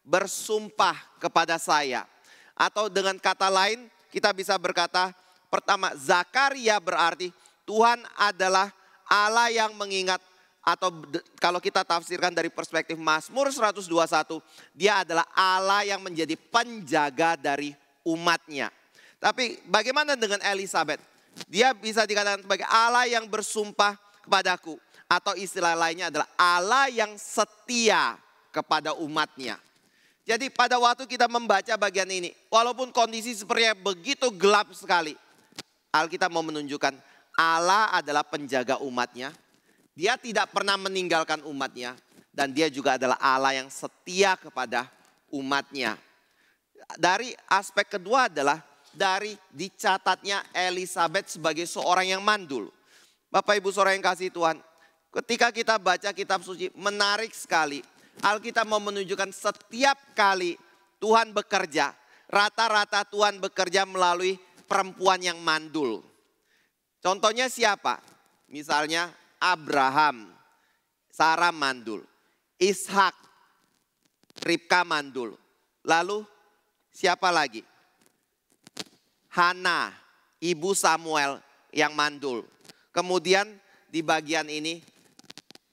bersumpah kepada saya. Atau dengan kata lain kita bisa berkata, pertama Zakaria berarti Tuhan adalah Allah yang mengingat. Atau kalau kita tafsirkan dari perspektif Mazmur 121, dia adalah Allah yang menjadi penjaga dari umatnya. Tapi bagaimana dengan Elisabet? Dia bisa dikatakan sebagai Allah yang bersumpah kepadaku. Atau istilah lainnya adalah Allah yang setia kepada umatnya. Jadi pada waktu kita membaca bagian ini, walaupun kondisi sepertinya begitu gelap sekali, Alkitab mau menunjukkan Allah adalah penjaga umatnya. Dia tidak pernah meninggalkan umatnya. Dan dia juga adalah Allah yang setia kepada umatnya. Dari aspek kedua adalah dari dicatatnya Elisabet sebagai seorang yang mandul. Bapak Ibu Saudara yang kasih Tuhan, ketika kita baca kitab suci menarik sekali. Alkitab mau menunjukkan setiap kali Tuhan bekerja, rata-rata Tuhan bekerja melalui perempuan yang mandul. Contohnya siapa? Misalnya Abraham, Sarah mandul, Ishak, Ribka mandul. Lalu siapa lagi? Hana, ibu Samuel yang mandul. Kemudian di bagian ini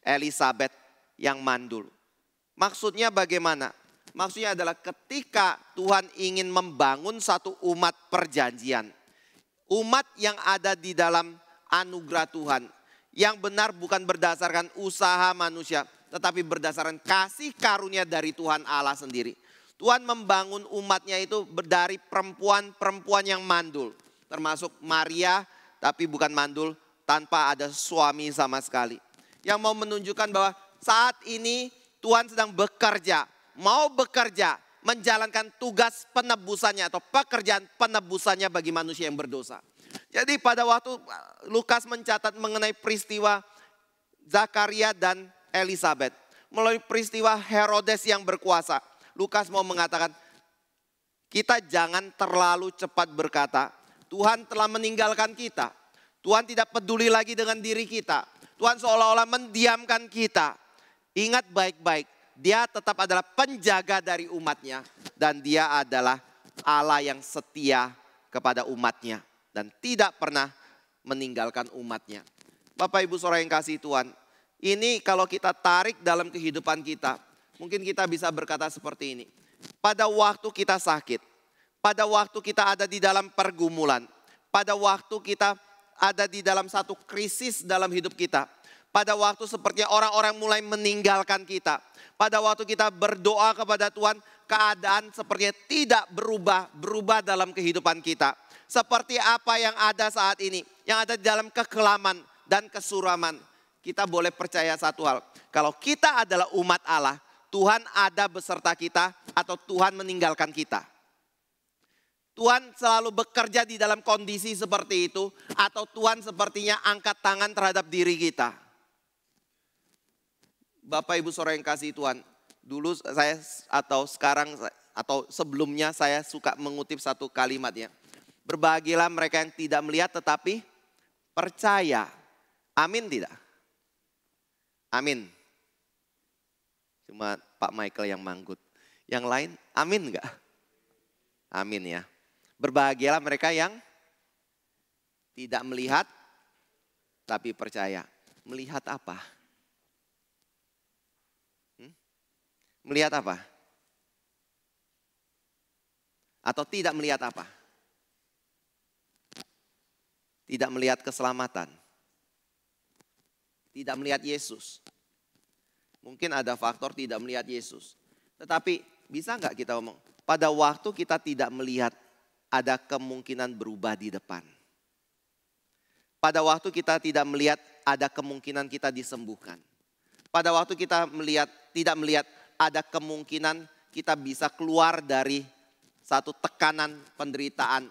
Elisabet yang mandul. Maksudnya bagaimana? Maksudnya adalah ketika Tuhan ingin membangun satu umat perjanjian. Umat yang ada di dalam anugerah Tuhan. Yang benar bukan berdasarkan usaha manusia. Tetapi berdasarkan kasih karunia dari Tuhan Allah sendiri. Tuhan membangun umatnya itu dari perempuan-perempuan yang mandul. Termasuk Maria tapi bukan mandul tanpa ada suami sama sekali. Yang mau menunjukkan bahwa saat ini Tuhan sedang bekerja, mau bekerja, menjalankan tugas penebusannya atau pekerjaan penebusannya bagi manusia yang berdosa. Jadi pada waktu Lukas mencatat mengenai peristiwa Zakaria dan Elisabet, melalui peristiwa Herodes yang berkuasa, Lukas mau mengatakan, kita jangan terlalu cepat berkata, Tuhan telah meninggalkan kita. Tuhan tidak peduli lagi dengan diri kita. Tuhan seolah-olah mendiamkan kita. Ingat baik-baik, dia tetap adalah penjaga dari umatnya. Dan dia adalah Allah yang setia kepada umatnya. Dan tidak pernah meninggalkan umatnya. Bapak Ibu Saudara yang kasih Tuhan, ini kalau kita tarik dalam kehidupan kita, mungkin kita bisa berkata seperti ini. Pada waktu kita sakit, pada waktu kita ada di dalam pergumulan, pada waktu kita ada di dalam satu krisis dalam hidup kita, pada waktu sepertinya orang-orang mulai meninggalkan kita, pada waktu kita berdoa kepada Tuhan, keadaan sepertinya tidak berubah dalam kehidupan kita. Seperti apa yang ada saat ini, yang ada di dalam kekelaman dan kesuraman. Kita boleh percaya satu hal, kalau kita adalah umat Allah, Tuhan ada beserta kita atau Tuhan meninggalkan kita. Tuhan selalu bekerja di dalam kondisi seperti itu atau Tuhan sepertinya angkat tangan terhadap diri kita. Bapak Ibu Saudara yang kasih Tuhan, dulu saya atau sekarang atau sebelumnya saya suka mengutip satu kalimat ya. Berbahagialah mereka yang tidak melihat tetapi percaya. Amin tidak? Amin. Cuma Pak Michael yang manggut. Yang lain amin enggak? Amin ya. Berbahagialah mereka yang tidak melihat tapi percaya. Melihat apa? Melihat apa? Atau tidak melihat apa? Tidak melihat keselamatan. Tidak melihat Yesus. Mungkin ada faktor tidak melihat Yesus. Tetapi bisa nggak kita ngomong, pada waktu kita tidak melihat ada kemungkinan berubah di depan. Pada waktu kita tidak melihat ada kemungkinan kita disembuhkan. Pada waktu kita tidak melihat ada kemungkinan kita bisa keluar dari satu tekanan penderitaan.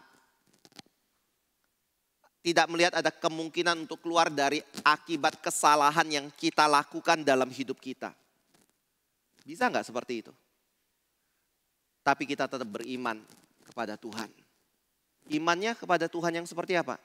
Tidak melihat ada kemungkinan untuk keluar dari akibat kesalahan yang kita lakukan dalam hidup kita. Bisa nggak seperti itu? Tapi kita tetap beriman kepada Tuhan. Imannya kepada Tuhan yang seperti apa?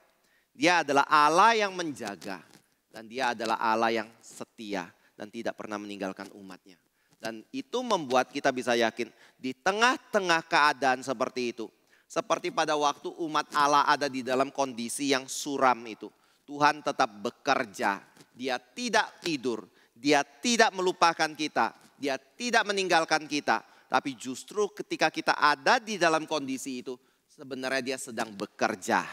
Dia adalah Allah yang menjaga. Dan dia adalah Allah yang setia dan tidak pernah meninggalkan umatnya. Dan itu membuat kita bisa yakin di tengah-tengah keadaan seperti itu. Seperti pada waktu umat Allah ada di dalam kondisi yang suram itu. Tuhan tetap bekerja. Dia tidak tidur. Dia tidak melupakan kita. Dia tidak meninggalkan kita. Tapi justru ketika kita ada di dalam kondisi itu, sebenarnya dia sedang bekerja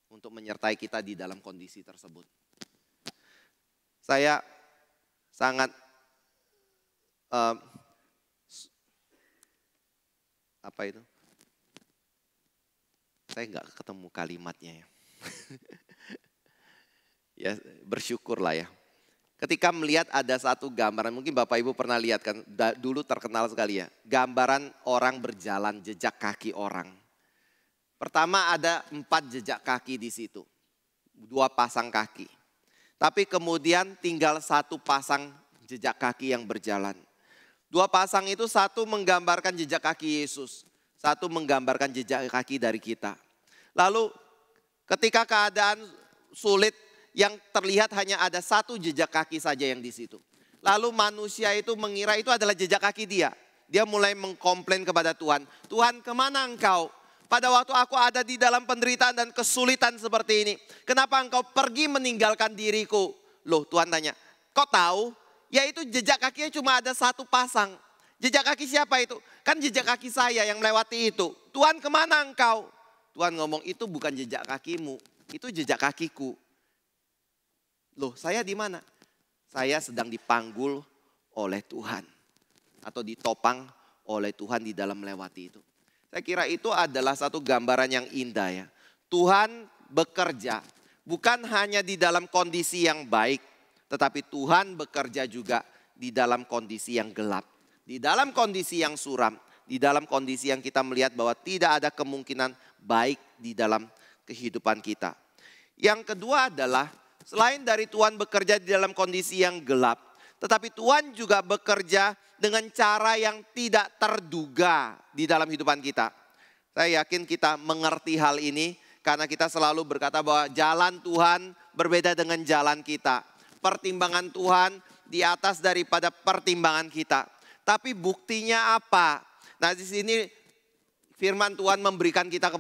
untuk menyertai kita di dalam kondisi tersebut. Saya sangat saya nggak ketemu kalimatnya ya. Ya bersyukurlah ya. Ketika melihat ada satu gambaran, mungkin Bapak Ibu pernah lihat kan, dulu terkenal sekali ya. Gambaran orang berjalan, jejak kaki orang. Pertama ada 4 jejak kaki di situ. 2 pasang kaki. Tapi kemudian tinggal 1 pasang jejak kaki yang berjalan. 2 pasang itu, 1 menggambarkan jejak kaki Yesus. 1 menggambarkan jejak kaki dari kita. Lalu ketika keadaan sulit, yang terlihat hanya ada 1 jejak kaki saja yang di situ. Lalu manusia itu mengira itu adalah jejak kaki dia. Dia mulai mengkomplain kepada Tuhan. Tuhan, kemana engkau? Pada waktu aku ada di dalam penderitaan dan kesulitan seperti ini. Kenapa engkau pergi meninggalkan diriku? Loh, Tuhan tanya, kau tahu? Yaitu jejak kakinya cuma ada 1 pasang. Jejak kaki siapa itu? Kan jejak kaki saya yang melewati itu. Tuhan, kemana engkau? Tuhan ngomong, itu bukan jejak kakimu. Itu jejak kakiku. Loh, saya di mana? Saya sedang dipanggul oleh Tuhan. Atau ditopang oleh Tuhan di dalam melewati itu. Saya kira itu adalah satu gambaran yang indah ya. Tuhan bekerja bukan hanya di dalam kondisi yang baik. Tetapi Tuhan bekerja juga di dalam kondisi yang gelap. Di dalam kondisi yang suram. Di dalam kondisi yang kita melihat bahwa tidak ada kemungkinan baik di dalam kehidupan kita. Yang kedua adalah selain dari Tuhan bekerja di dalam kondisi yang gelap, tetapi Tuhan juga bekerja dengan cara yang tidak terduga di dalam kehidupan kita. Saya yakin kita mengerti hal ini karena kita selalu berkata bahwa jalan Tuhan berbeda dengan jalan kita. Pertimbangan Tuhan di atas daripada pertimbangan kita. Tapi buktinya apa? Nah, di sini firman Tuhan memberikan kita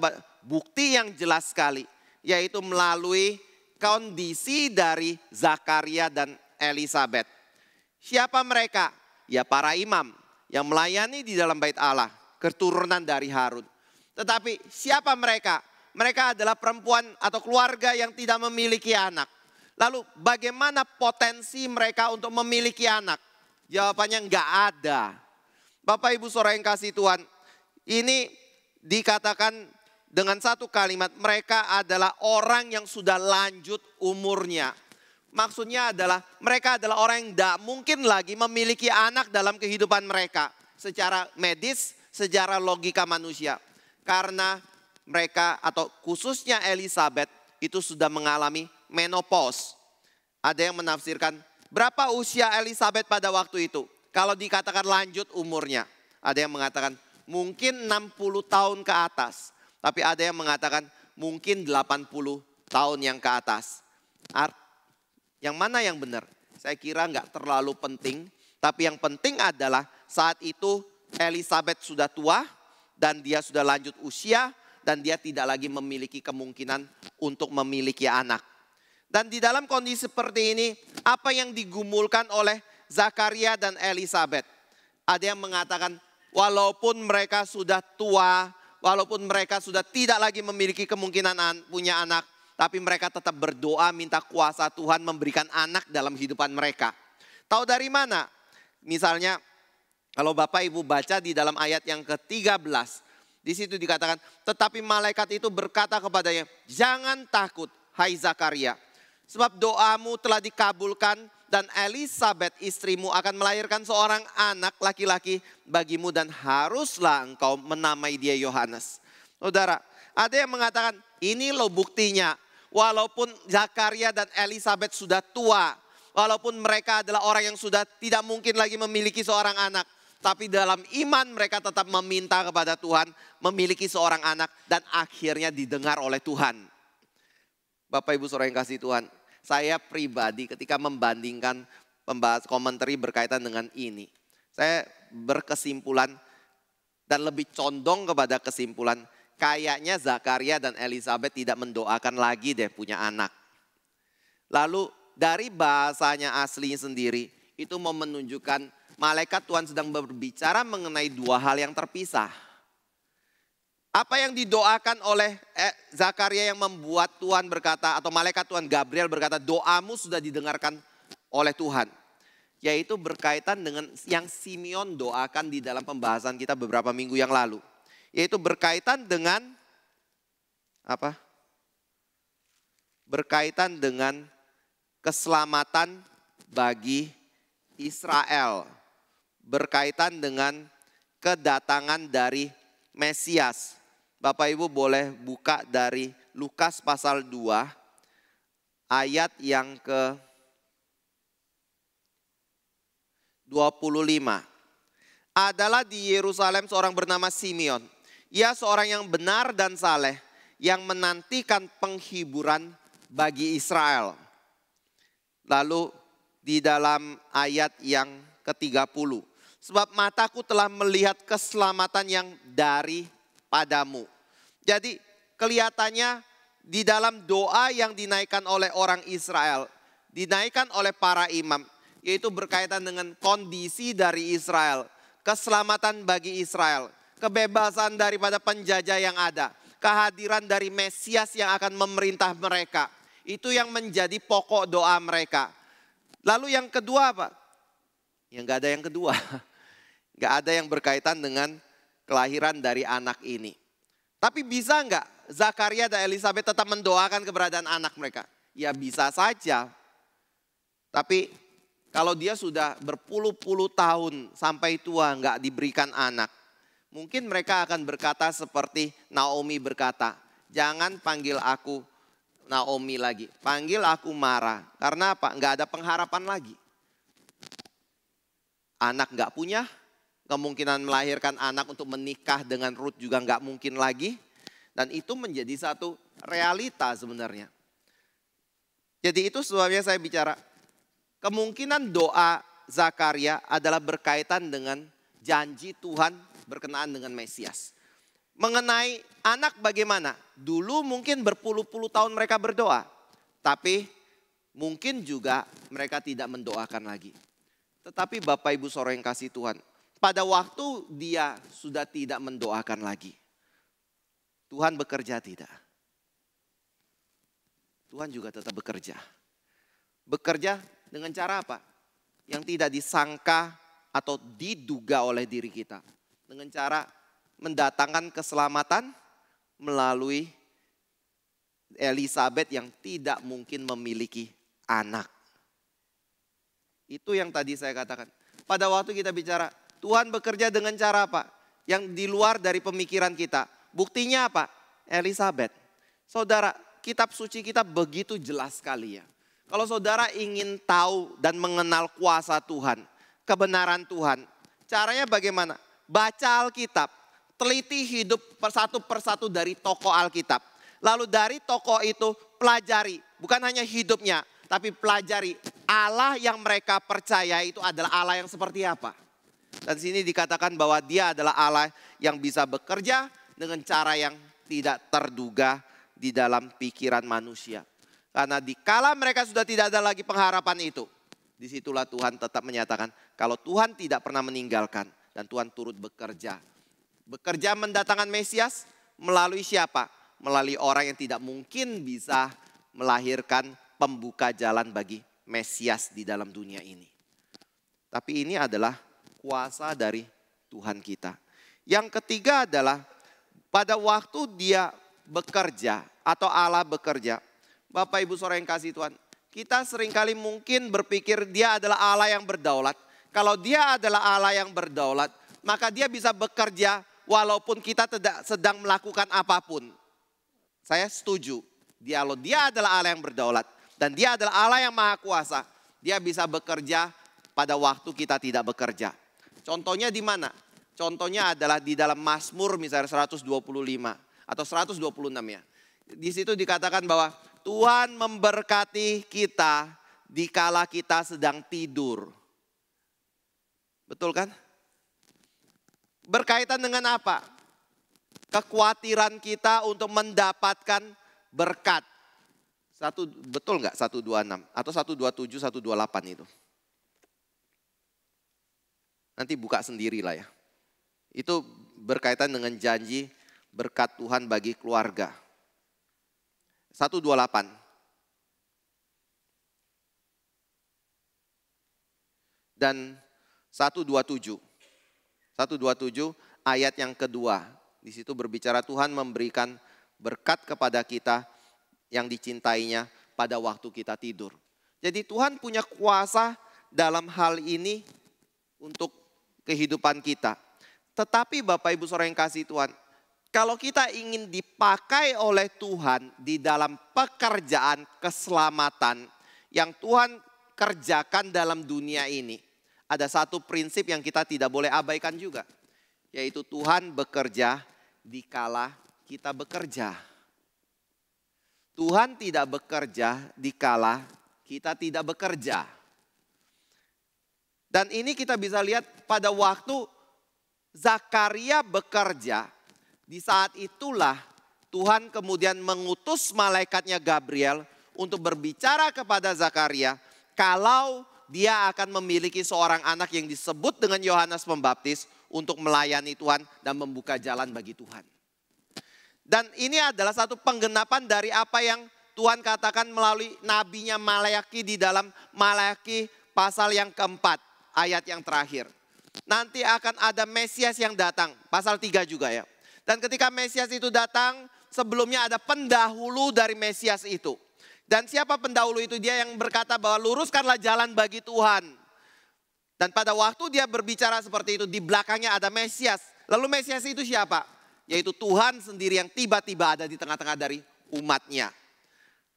bukti yang jelas sekali, yaitu melalui kondisi dari Zakaria dan Elisabet. Siapa mereka? Ya para imam yang melayani di dalam bait Allah, keturunan dari Harun. Tetapi siapa mereka? Mereka adalah perempuan atau keluarga yang tidak memiliki anak. Lalu bagaimana potensi mereka untuk memiliki anak? Jawabannya enggak ada. Bapak Ibu Saudara yang kasih Tuhan, ini dikatakan dengan satu kalimat, mereka adalah orang yang sudah lanjut umurnya. Maksudnya adalah mereka adalah orang yang tidak mungkin lagi memiliki anak dalam kehidupan mereka. Secara medis, secara logika manusia. Karena mereka atau khususnya Elisabet itu sudah mengalami menopause. Ada yang menafsirkan berapa usia Elisabet pada waktu itu. Kalau dikatakan lanjut umurnya. Ada yang mengatakan mungkin 60 tahun ke atas. Tapi ada yang mengatakan mungkin 80 tahun yang ke atas. Yang mana yang benar? Saya kira nggak terlalu penting. Tapi yang penting adalah saat itu Elisabet sudah tua dan dia sudah lanjut usia dan dia tidak lagi memiliki kemungkinan untuk memiliki anak. Dan di dalam kondisi seperti ini, apa yang digumulkan oleh Zakaria dan Elisabet? Ada yang mengatakan walaupun mereka sudah tua, walaupun mereka sudah tidak lagi memiliki kemungkinan punya anak, tapi mereka tetap berdoa minta kuasa Tuhan memberikan anak dalam kehidupan mereka. Tahu dari mana? Misalnya kalau Bapak Ibu baca di dalam ayat yang ke-13. Di situ dikatakan, tetapi malaikat itu berkata kepadanya, jangan takut hai Zakaria. Sebab doamu telah dikabulkan dan Elisabet istrimu akan melahirkan seorang anak laki-laki bagimu dan haruslah engkau menamai dia Yohanes. Saudara, ada yang mengatakan ini loh buktinya. Walaupun Zakaria dan Elisabet sudah tua, walaupun mereka adalah orang yang sudah tidak mungkin lagi memiliki seorang anak, tapi dalam iman mereka tetap meminta kepada Tuhan memiliki seorang anak dan akhirnya didengar oleh Tuhan. Bapak Ibu Saudara yang kasih Tuhan, saya pribadi ketika membandingkan pembahas komentari berkaitan dengan ini, saya berkesimpulan dan lebih condong kepada kesimpulan kayaknya Zakaria dan Elisabet tidak mendoakan lagi deh punya anak. Lalu dari bahasanya asli sendiri itu mau menunjukkan malaikat Tuhan sedang berbicara mengenai dua hal yang terpisah. Apa yang didoakan oleh Zakaria yang membuat Tuhan berkata, atau malaikat Tuhan Gabriel berkata, doamu sudah didengarkan oleh Tuhan. Yaitu berkaitan dengan yang Simeon doakan di dalam pembahasan kita beberapa minggu yang lalu. Yaitu berkaitan dengan apa? Berkaitan dengan keselamatan bagi Israel. Berkaitan dengan kedatangan dari Mesias. Bapak Ibu boleh buka dari Lukas pasal 2 ayat yang ke 25. Adalah di Yerusalem seorang bernama Simeon. Ia seorang yang benar dan saleh yang menantikan penghiburan bagi Israel. Lalu di dalam ayat yang ke-30. Sebab mataku telah melihat keselamatan yang daripadamu. Jadi kelihatannya di dalam doa yang dinaikkan oleh orang Israel, dinaikkan oleh para imam, yaitu berkaitan dengan kondisi dari Israel, keselamatan bagi Israel, kebebasan daripada penjajah yang ada, kehadiran dari Mesias yang akan memerintah mereka. Itu yang menjadi pokok doa mereka. Lalu yang kedua apa? Ya nggak ada yang kedua. Nggak ada yang berkaitan dengan kelahiran dari anak ini. Tapi bisa nggak Zakaria dan Elisabet tetap mendoakan keberadaan anak mereka? Ya bisa saja. Tapi kalau dia sudah berpuluh-puluh tahun sampai tua nggak diberikan anak. Mungkin mereka akan berkata seperti Naomi berkata. Jangan panggil aku Naomi lagi. Panggil aku Mara. Karena apa? Nggak ada pengharapan lagi. Anak nggak punya, kemungkinan melahirkan anak untuk menikah dengan Ruth juga nggak mungkin lagi. Dan itu menjadi satu realita sebenarnya. Jadi itu sebabnya saya bicara, kemungkinan doa Zakaria adalah berkaitan dengan janji Tuhan berkenaan dengan Mesias. Mengenai anak bagaimana? Dulu mungkin berpuluh-puluh tahun mereka berdoa. Tapi mungkin juga mereka tidak mendoakan lagi. Tetapi Bapak Ibu Saudara yang kasih Tuhan, pada waktu dia sudah tidak mendoakan lagi, Tuhan bekerja tidak? Tuhan juga tetap bekerja. Bekerja dengan cara apa? Yang tidak disangka atau diduga oleh diri kita. Dengan cara mendatangkan keselamatan melalui Elisabet yang tidak mungkin memiliki anak. Itu yang tadi saya katakan. Pada waktu kita bicara, Tuhan bekerja dengan cara apa? Yang di luar dari pemikiran kita. Buktinya apa? Elisabet. Saudara, kitab suci kita begitu jelas sekali ya. Kalau saudara ingin tahu dan mengenal kuasa Tuhan, kebenaran Tuhan, caranya bagaimana? Baca Alkitab, teliti hidup persatu persatu dari tokoh Alkitab. Lalu dari tokoh itu pelajari, bukan hanya hidupnya, tapi pelajari Allah yang mereka percaya itu adalah Allah yang seperti apa. Dan sini dikatakan bahwa dia adalah Allah yang bisa bekerja dengan cara yang tidak terduga di dalam pikiran manusia. Karena dikala mereka sudah tidak ada lagi pengharapan itu, Disitulah Tuhan tetap menyatakan kalau Tuhan tidak pernah meninggalkan dan Tuhan turut bekerja. Bekerja mendatangkan Mesias melalui siapa? Melalui orang yang tidak mungkin bisa melahirkan pembuka jalan bagi Mesias di dalam dunia ini. Tapi ini adalah kuasa dari Tuhan kita. Yang ketiga adalah pada waktu dia bekerja atau Allah bekerja. Bapak Ibu Saudara yang kasih Tuhan, kita seringkali mungkin berpikir dia adalah Allah yang berdaulat. Kalau dia adalah Allah yang berdaulat, maka dia bisa bekerja walaupun kita tidak sedang melakukan apapun. Saya setuju. Dia adalah Allah yang berdaulat. Dan dia adalah Allah yang maha kuasa. Dia bisa bekerja pada waktu kita tidak bekerja. Contohnya di mana? Contohnya adalah di dalam Mazmur misalnya 125 atau 126 ya. Di situ dikatakan bahwa Tuhan memberkati kita dikala kita sedang tidur. Betul kan? Berkaitan dengan apa? Kekhawatiran kita untuk mendapatkan berkat. Betul nggak 126 atau 127, 128 itu? Nanti buka sendirilah ya. Itu berkaitan dengan janji berkat Tuhan bagi keluarga. 128. Dan 127. 127 ayat yang kedua. Di situ berbicara Tuhan memberikan berkat kepada kita yang dicintainya pada waktu kita tidur. Jadi Tuhan punya kuasa dalam hal ini untuk kehidupan kita. Tetapi Bapak Ibu Saudara yang kasih Tuhan, kalau kita ingin dipakai oleh Tuhan di dalam pekerjaan keselamatan yang Tuhan kerjakan dalam dunia ini, ada satu prinsip yang kita tidak boleh abaikan juga, yaitu Tuhan bekerja dikala kita bekerja. Tuhan tidak bekerja dikala kita tidak bekerja. Dan ini kita bisa lihat pada waktu Zakaria bekerja, di saat itulah Tuhan kemudian mengutus malaikatnya Gabriel untuk berbicara kepada Zakaria kalau dia akan memiliki seorang anak yang disebut dengan Yohanes Pembaptis untuk melayani Tuhan dan membuka jalan bagi Tuhan. Dan ini adalah satu penggenapan dari apa yang Tuhan katakan melalui nabinya Malayaki di dalam Malayaki pasal yang keempat, ayat yang terakhir. Nanti akan ada Mesias yang datang, pasal 3 juga ya. Dan ketika Mesias itu datang, sebelumnya ada pendahulu dari Mesias itu. Dan siapa pendahulu itu? Dia yang berkata bahwa luruskanlah jalan bagi Tuhan. Dan pada waktu dia berbicara seperti itu, di belakangnya ada Mesias. Lalu Mesias itu siapa? Yaitu Tuhan sendiri yang tiba-tiba ada di tengah-tengah dari umatnya.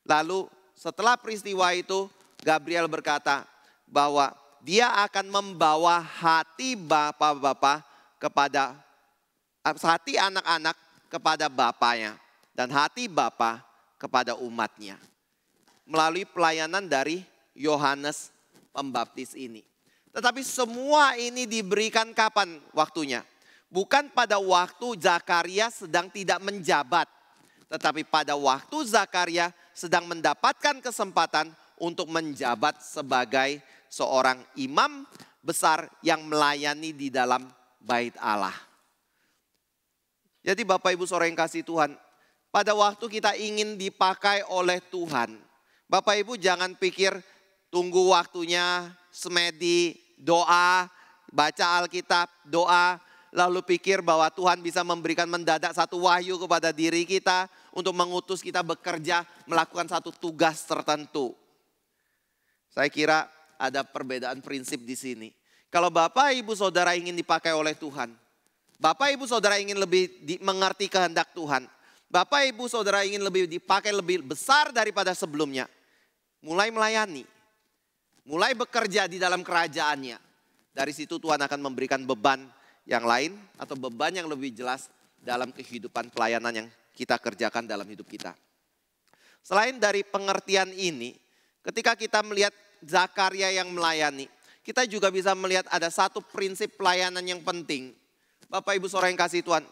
Lalu setelah peristiwa itu, Gabriel berkata bahwa dia akan membawa hati bapak-bapak kepada, hati anak-anak kepada bapaknya. Dan hati bapak kepada umatnya. Melalui pelayanan dari Yohanes Pembaptis ini. Tetapi semua ini diberikan kapan waktunya? Bukan pada waktu Zakaria sedang tidak menjabat. Tetapi pada waktu Zakaria sedang mendapatkan kesempatan untuk menjabat sebagai seorang imam besar yang melayani di dalam bait Allah. Jadi Bapak Ibu Saudara yang kasih Tuhan, pada waktu kita ingin dipakai oleh Tuhan, Bapak Ibu jangan pikir tunggu waktunya, semedi, doa, baca Alkitab, doa, lalu pikir bahwa Tuhan bisa memberikan mendadak satu wahyu kepada diri kita untuk mengutus kita bekerja melakukan satu tugas tertentu. Saya kira ada perbedaan prinsip di sini. Kalau Bapak Ibu Saudara ingin dipakai oleh Tuhan, Bapak Ibu Saudara ingin lebih mengerti kehendak Tuhan, Bapak Ibu Saudara ingin lebih dipakai lebih besar daripada sebelumnya, mulai melayani, mulai bekerja di dalam kerajaannya. Dari situ Tuhan akan memberikan beban yang lain atau beban yang lebih jelas dalam kehidupan pelayanan yang kita kerjakan dalam hidup kita. Selain dari pengertian ini, ketika kita melihat Zakaria yang melayani, kita juga bisa melihat ada satu prinsip pelayanan yang penting. Bapak Ibu Saudara yang kasih Tuhan,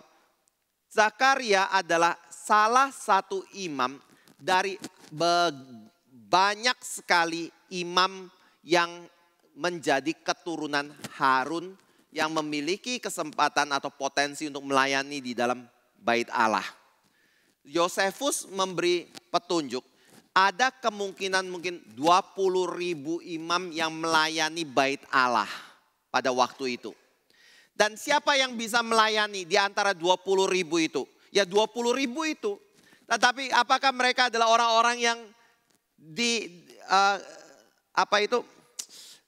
Zakaria adalah salah satu imam dari banyak sekali imam yang menjadi keturunan Harun yang memiliki kesempatan atau potensi untuk melayani di dalam bait Allah. Yosefus memberi petunjuk, ada kemungkinan mungkin 20.000 imam yang melayani bait Allah pada waktu itu. Dan siapa yang bisa melayani di antara 20.000 itu? Ya 20.000 itu. Tetapi apakah mereka adalah orang-orang yang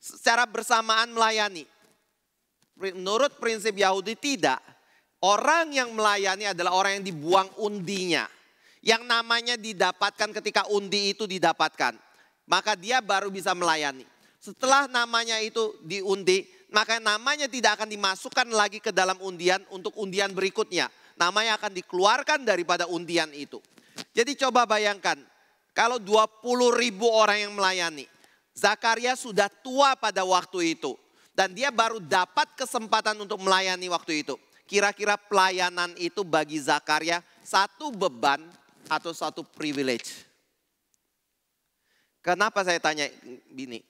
secara bersamaan melayani? Menurut prinsip Yahudi tidak. Orang yang melayani adalah orang yang dibuang undinya. Yang namanya didapatkan ketika undi itu didapatkan. Maka dia baru bisa melayani. Setelah namanya itu diundi, maka namanya tidak akan dimasukkan lagi ke dalam undian untuk undian berikutnya. Namanya akan dikeluarkan daripada undian itu. Jadi coba bayangkan, kalau 20.000 orang yang melayani. Zakaria sudah tua pada waktu itu. Dan dia baru dapat kesempatan untuk melayani waktu itu. Kira-kira pelayanan itu bagi Zakaria satu beban atau satu privilege. Kenapa saya tanya gini?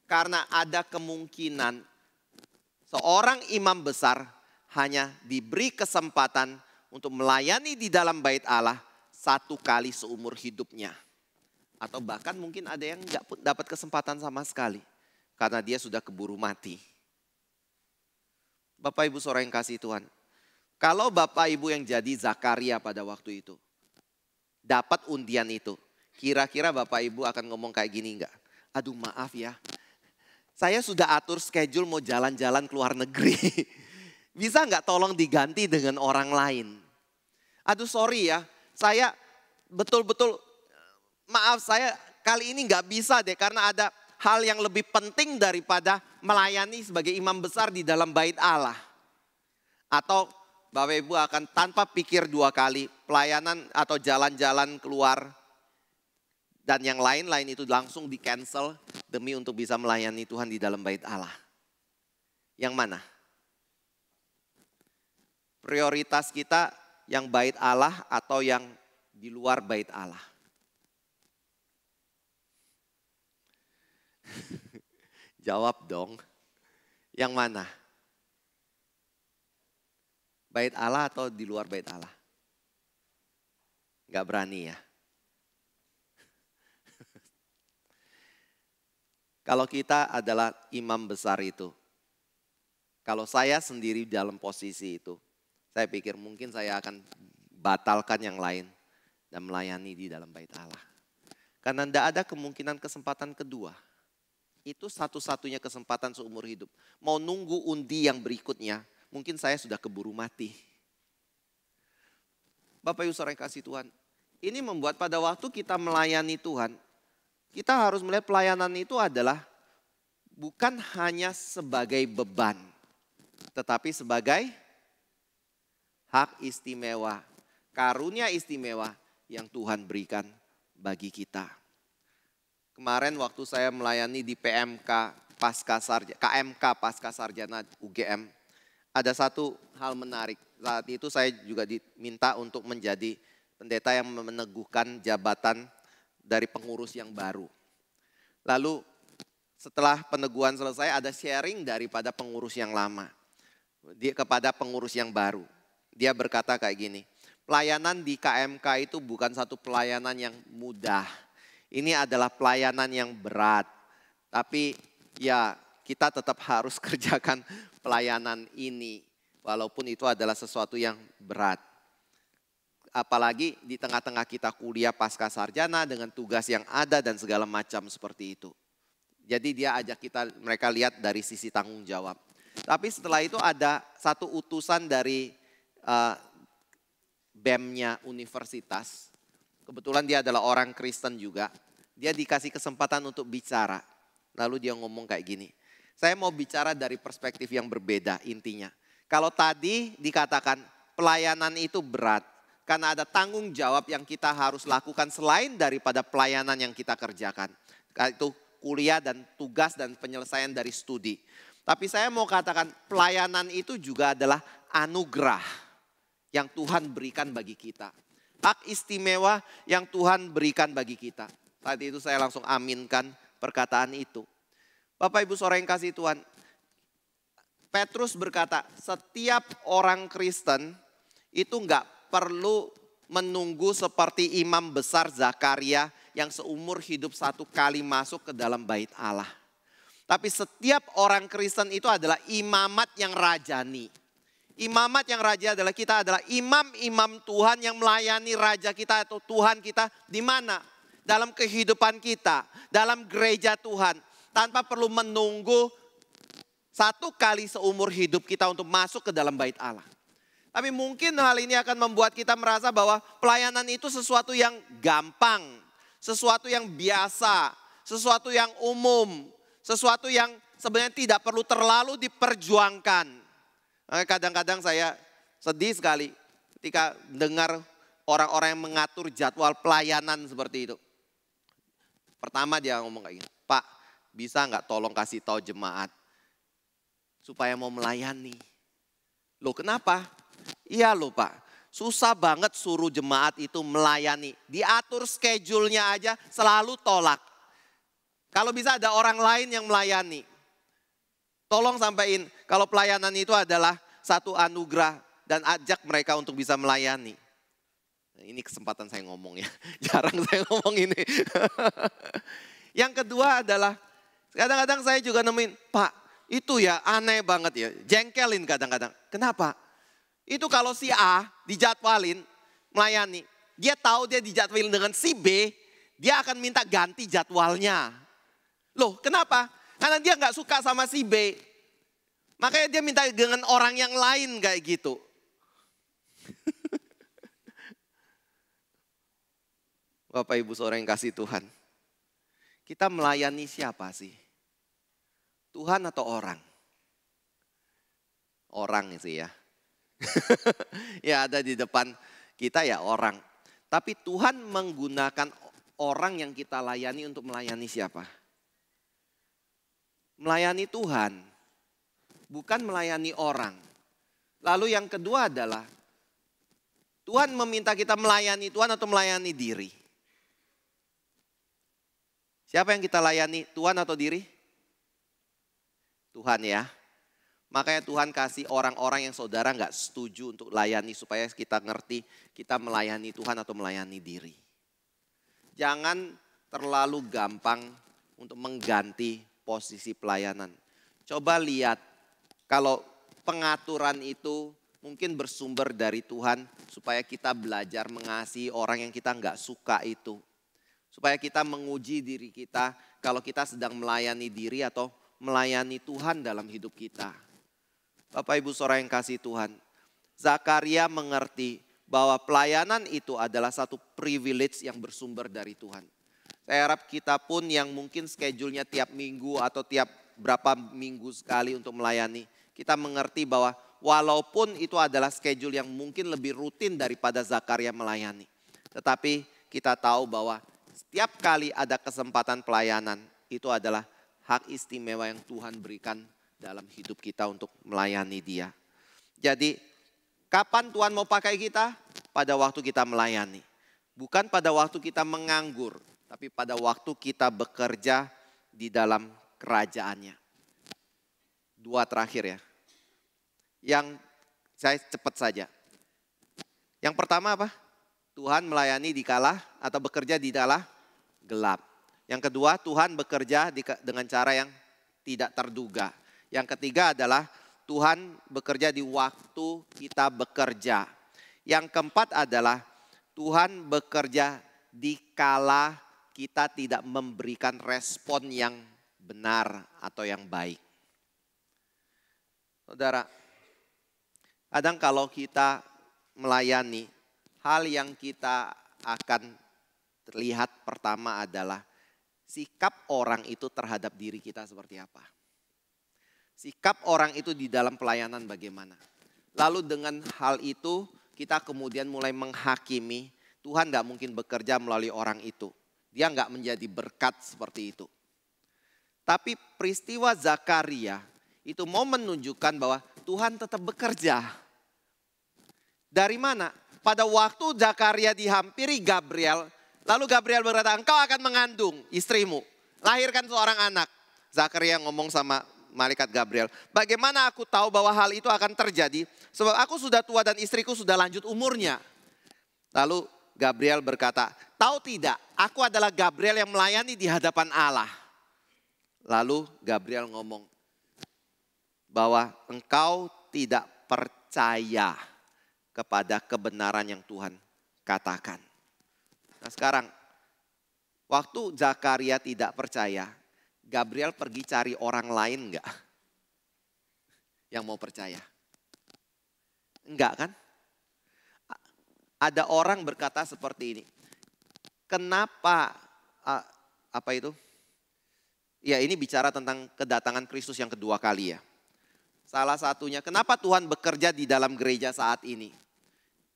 Karena ada kemungkinan seorang imam besar hanya diberi kesempatan untuk melayani di dalam bait Allah satu kali seumur hidupnya. Atau bahkan mungkin ada yang nggak dapat kesempatan sama sekali. Karena dia sudah keburu mati. Bapak Ibu saudara yang kasih Tuhan. Kalau Bapak Ibu yang jadi Zakaria pada waktu itu. Dapat undian itu. Kira-kira Bapak Ibu akan ngomong kayak gini enggak? Aduh maaf ya. Saya sudah atur schedule mau jalan-jalan ke luar negeri. Bisa enggak tolong diganti dengan orang lain? Aduh sorry ya. Saya betul-betul maaf saya kali ini enggak bisa deh. Karena ada hal yang lebih penting daripada melayani sebagai imam besar di dalam bait Allah. Atau Bapak Ibu akan tanpa pikir dua kali pelayanan atau jalan-jalan keluar. Dan yang lain-lain itu langsung di cancel demi untuk bisa melayani Tuhan di dalam bait Allah. Yang mana? Prioritas kita yang bait Allah atau yang di luar bait Allah? Jawab dong. Yang mana? Bait Allah atau di luar bait Allah? Gak berani ya. Kalau kita adalah imam besar itu. Kalau saya sendiri dalam posisi itu. Saya pikir mungkin saya akan batalkan yang lain. Dan melayani di dalam bait Allah. Karena tidak ada kemungkinan kesempatan kedua. Itu satu-satunya kesempatan seumur hidup. Mau nunggu undi yang berikutnya. Mungkin saya sudah keburu mati. Bapak Ibu saudara yang kasih Tuhan. Ini membuat pada waktu kita melayani Tuhan. Kita harus melihat pelayanan itu adalah bukan hanya sebagai beban. Tetapi sebagai hak istimewa. Karunia istimewa yang Tuhan berikan bagi kita. Kemarin waktu saya melayani di KMK Pasca Sarjana UGM. Ada satu hal menarik. Saat itu saya juga diminta untuk menjadi pendeta yang meneguhkan jabatan dari pengurus yang baru. Lalu setelah peneguhan selesai ada sharing daripada pengurus yang lama. Dia kepada pengurus yang baru. Dia berkata kayak gini, pelayanan di KMK itu bukan satu pelayanan yang mudah. Ini adalah pelayanan yang berat. Tapi ya kita tetap harus kerjakan pelayanan ini. Walaupun itu adalah sesuatu yang berat. Apalagi di tengah-tengah kita kuliah pasca sarjana dengan tugas yang ada dan segala macam seperti itu. Jadi dia ajak mereka lihat dari sisi tanggung jawab. Tapi setelah itu ada satu utusan dari BEM-nya universitas. Kebetulan dia adalah orang Kristen juga. Dia dikasih kesempatan untuk bicara. Lalu dia ngomong kayak gini. Saya mau bicara dari perspektif yang berbeda intinya. Kalau tadi dikatakan pelayanan itu berat. Karena ada tanggung jawab yang kita harus lakukan selain daripada pelayanan yang kita kerjakan. Itu kuliah dan tugas dan penyelesaian dari studi. Tapi saya mau katakan pelayanan itu juga adalah anugerah yang Tuhan berikan bagi kita. Hak istimewa yang Tuhan berikan bagi kita. Saat itu saya langsung aminkan perkataan itu. Bapak Ibu saudara yang kasih Tuhan, Petrus berkata, setiap orang Kristen itu nggak perlu menunggu seperti imam besar Zakaria yang seumur hidup satu kali masuk ke dalam bait Allah. Tapi setiap orang Kristen itu adalah imamat yang rajani. Imamat yang raja adalah kita adalah imam-imam Tuhan yang melayani raja kita atau Tuhan kita di mana? Dalam kehidupan kita, dalam gereja Tuhan. Tanpa perlu menunggu satu kali seumur hidup kita untuk masuk ke dalam bait Allah. Tapi mungkin hal ini akan membuat kita merasa bahwa pelayanan itu sesuatu yang gampang. Sesuatu yang biasa, sesuatu yang umum. Sesuatu yang sebenarnya tidak perlu terlalu diperjuangkan. Kadang-kadang saya sedih sekali ketika dengar orang-orang yang mengatur jadwal pelayanan seperti itu. Pertama dia ngomong kayak gini, Pak bisa nggak tolong kasih tahu jemaat supaya mau melayani. Loh kenapa? Iya loh Pak, susah banget suruh jemaat itu melayani. Diatur schedule-nya aja selalu tolak. Kalau bisa ada orang lain yang melayani. Tolong sampaikan kalau pelayanan itu adalah satu anugerah dan ajak mereka untuk bisa melayani. Ini kesempatan saya ngomong ya, jarang saya ngomong ini. Yang kedua adalah kadang-kadang saya juga nemuin, Pak itu ya aneh banget ya, jengkelin kadang-kadang. Kenapa? Itu kalau si A dijadwalin melayani, dia tahu dia dijadwalin dengan si B, dia akan minta ganti jadwalnya. Loh kenapa? Karena dia nggak suka sama si B. Makanya dia minta dengan orang yang lain kayak gitu. Bapak Ibu saudara yang kasih Tuhan. Kita melayani siapa sih? Tuhan atau orang? Orang sih ya. Ya ada di depan kita ya orang. Tapi Tuhan menggunakan orang yang kita layani untuk melayani siapa? Melayani Tuhan, bukan melayani orang. Lalu yang kedua adalah, Tuhan meminta kita melayani Tuhan atau melayani diri? Siapa yang kita layani, Tuhan atau diri? Tuhan ya. Makanya Tuhan kasih orang-orang yang saudara nggak setuju untuk layani supaya kita ngerti kita melayani Tuhan atau melayani diri. Jangan terlalu gampang untuk mengganti posisi pelayanan. Coba lihat kalau pengaturan itu mungkin bersumber dari Tuhan supaya kita belajar mengasihi orang yang kita nggak suka itu. Supaya kita menguji diri kita kalau kita sedang melayani diri atau melayani Tuhan dalam hidup kita. Bapak Ibu saudara yang kasih Tuhan, Zakaria mengerti bahwa pelayanan itu adalah satu privilege yang bersumber dari Tuhan. Saya harap kita pun yang mungkin schedule-nya tiap minggu atau tiap berapa minggu sekali untuk melayani. Kita mengerti bahwa walaupun itu adalah schedule yang mungkin lebih rutin daripada Zakaria melayani. Tetapi kita tahu bahwa setiap kali ada kesempatan pelayanan itu adalah hak istimewa yang Tuhan berikan dalam hidup kita untuk melayani Dia. Jadi kapan Tuhan mau pakai kita? Pada waktu kita melayani. Bukan pada waktu kita menganggur. Tapi pada waktu kita bekerja di dalam kerajaannya. Dua terakhir ya. Yang saya cepat saja. Yang pertama apa? Tuhan melayani di kala atau bekerja di kala gelap. Yang kedua Tuhan bekerja dengan cara yang tidak terduga. Yang ketiga adalah Tuhan bekerja di waktu kita bekerja. Yang keempat adalah Tuhan bekerja di kala kita tidak memberikan respon yang benar atau yang baik. Saudara, kadang kalau kita melayani, hal yang kita akan lihat pertama adalah sikap orang itu terhadap diri kita seperti apa. Sikap orang itu di dalam pelayanan bagaimana. Lalu dengan hal itu kita kemudian mulai menghakimi, Tuhan tidak mungkin bekerja melalui orang itu. Dia nggak menjadi berkat seperti itu. Tapi peristiwa Zakaria itu mau menunjukkan bahwa Tuhan tetap bekerja. Dari mana? Pada waktu Zakaria dihampiri Gabriel, lalu Gabriel berkata, engkau akan mengandung istrimu, lahirkan seorang anak. Zakaria ngomong sama malaikat Gabriel, bagaimana aku tahu bahwa hal itu akan terjadi? Sebab aku sudah tua dan istriku sudah lanjut umurnya. Lalu Gabriel berkata, tahu tidak, aku adalah Gabriel yang melayani di hadapan Allah. Lalu Gabriel ngomong bahwa engkau tidak percaya kepada kebenaran yang Tuhan katakan. Nah sekarang, waktu Zakaria tidak percaya, Gabriel pergi cari orang lain enggak? Yang mau percaya? Enggak kan? Ada orang berkata seperti ini, kenapa, apa itu? Ya ini bicara tentang kedatangan Kristus yang kedua kali ya. Salah satunya, kenapa Tuhan bekerja di dalam gereja saat ini?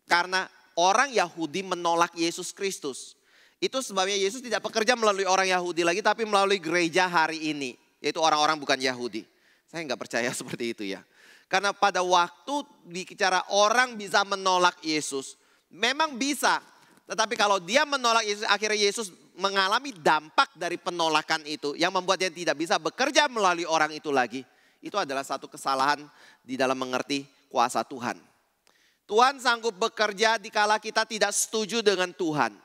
Karena orang Yahudi menolak Yesus Kristus. Itu sebabnya Yesus tidak bekerja melalui orang Yahudi lagi, tapi melalui gereja hari ini. Yaitu orang-orang bukan Yahudi. Saya nggak percaya seperti itu ya. Karena pada waktu bicara orang bisa menolak Yesus, memang bisa. Tetapi kalau dia menolak Yesus, akhirnya Yesus mengalami dampak dari penolakan itu. Yang membuat dia tidak bisa bekerja melalui orang itu lagi. Itu adalah satu kesalahan di dalam mengerti kuasa Tuhan. Tuhan sanggup bekerja dikala kita tidak setuju dengan Tuhan.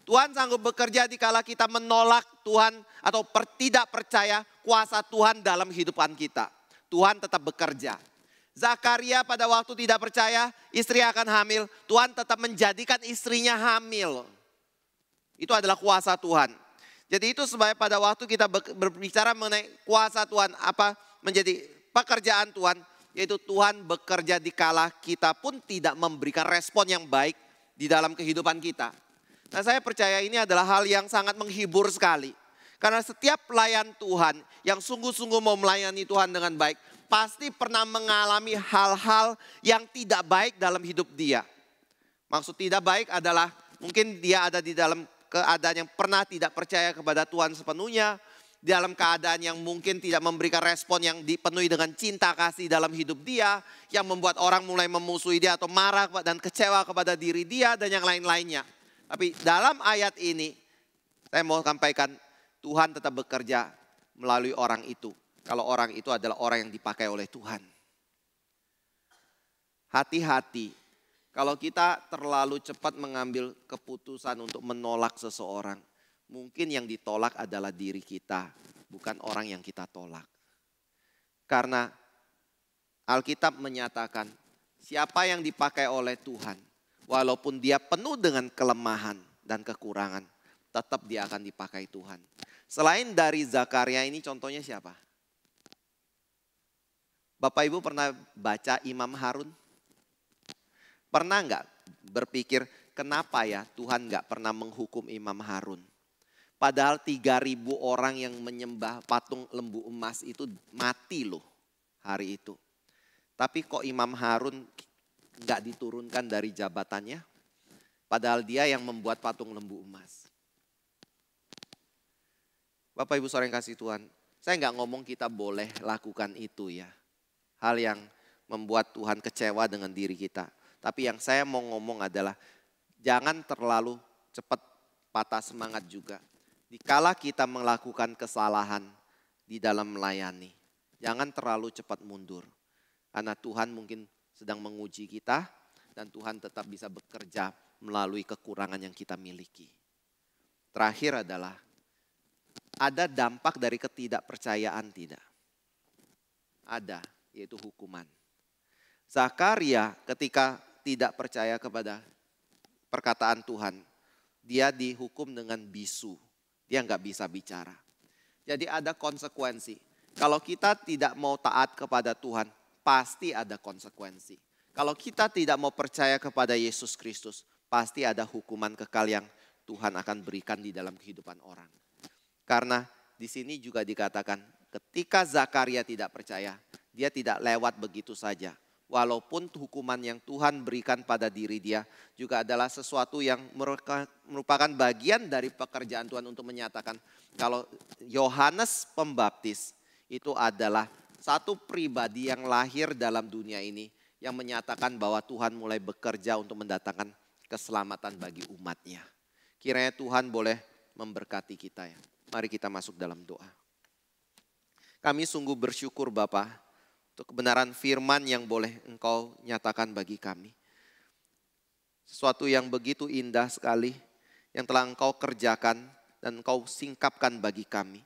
Tuhan sanggup bekerja dikala kita menolak Tuhan atau tidak percaya kuasa Tuhan dalam kehidupan kita. Tuhan tetap bekerja. Zakaria pada waktu tidak percaya istri akan hamil, Tuhan tetap menjadikan istrinya hamil. Itu adalah kuasa Tuhan. Jadi itu sebabnya pada waktu kita berbicara mengenai kuasa Tuhan, apa menjadi pekerjaan Tuhan, yaitu Tuhan bekerja dikala kita pun tidak memberikan respon yang baik di dalam kehidupan kita. Nah saya percaya ini adalah hal yang sangat menghibur sekali. Karena setiap pelayan Tuhan yang sungguh-sungguh mau melayani Tuhan dengan baik, pasti pernah mengalami hal-hal yang tidak baik dalam hidup dia. Maksud tidak baik adalah mungkin dia ada di dalam keadaan yang pernah tidak percaya kepada Tuhan sepenuhnya. Dalam keadaan yang mungkin tidak memberikan respon yang dipenuhi dengan cinta kasih dalam hidup dia. Yang membuat orang mulai memusuhi dia atau marah dan kecewa kepada diri dia dan yang lain-lainnya. Tapi dalam ayat ini saya mau sampaikan Tuhan tetap bekerja melalui orang itu. Kalau orang itu adalah orang yang dipakai oleh Tuhan. Hati-hati kalau kita terlalu cepat mengambil keputusan untuk menolak seseorang. Mungkin yang ditolak adalah diri kita, bukan orang yang kita tolak. Karena Alkitab menyatakan siapa yang dipakai oleh Tuhan, walaupun dia penuh dengan kelemahan dan kekurangan, tetap dia akan dipakai Tuhan. Selain dari Zakaria ini contohnya siapa? Bapak Ibu pernah baca Imam Harun? Pernah nggak berpikir kenapa ya Tuhan nggak pernah menghukum Imam Harun? Padahal 3.000 orang yang menyembah patung lembu emas itu mati loh hari itu. Tapi kok Imam Harun nggak diturunkan dari jabatannya? Padahal dia yang membuat patung lembu emas. Bapak Ibu saudara yang kasih Tuhan, saya nggak ngomong kita boleh lakukan itu ya. Hal yang membuat Tuhan kecewa dengan diri kita. Tapi yang saya mau ngomong adalah jangan terlalu cepat patah semangat juga. Dikala kita melakukan kesalahan di dalam melayani, jangan terlalu cepat mundur. Karena Tuhan mungkin sedang menguji kita dan Tuhan tetap bisa bekerja melalui kekurangan yang kita miliki. Terakhir adalah ada dampak dari ketidakpercayaan tidak? Ada, yaitu hukuman. Zakaria ketika tidak percaya kepada perkataan Tuhan, dia dihukum dengan bisu. Dia nggak bisa bicara. Jadi ada konsekuensi. Kalau kita tidak mau taat kepada Tuhan, pasti ada konsekuensi. Kalau kita tidak mau percaya kepada Yesus Kristus, pasti ada hukuman kekal yang Tuhan akan berikan di dalam kehidupan orang. Karena di sini juga dikatakan ketika Zakaria tidak percaya, dia tidak lewat begitu saja. Walaupun hukuman yang Tuhan berikan pada diri dia juga adalah sesuatu yang merupakan bagian dari pekerjaan Tuhan untuk menyatakan kalau Yohanes Pembaptis itu adalah satu pribadi yang lahir dalam dunia ini yang menyatakan bahwa Tuhan mulai bekerja untuk mendatangkan keselamatan bagi umatnya. Kiranya Tuhan boleh memberkati kita ya. Mari kita masuk dalam doa. Kami sungguh bersyukur Bapa untuk kebenaran firman yang boleh Engkau nyatakan bagi kami. Sesuatu yang begitu indah sekali yang telah Engkau kerjakan dan Engkau singkapkan bagi kami.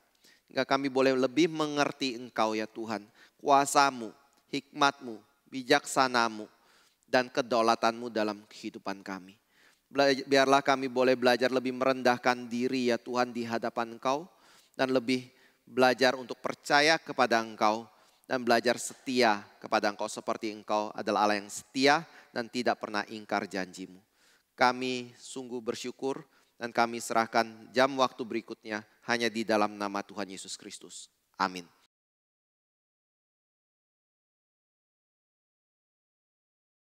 Hingga kami boleh lebih mengerti Engkau ya Tuhan. Kuasa-Mu, hikmat-Mu, bijaksana-Mu, dan kedaulatan-Mu dalam kehidupan kami. Biarlah kami boleh belajar lebih merendahkan diri ya Tuhan di hadapan Engkau. Dan lebih belajar untuk percaya kepada Engkau dan belajar setia kepada Engkau seperti Engkau adalah Allah yang setia dan tidak pernah ingkar janji-Mu. Kami sungguh bersyukur dan kami serahkan jam waktu berikutnya hanya di dalam nama Tuhan Yesus Kristus. Amin.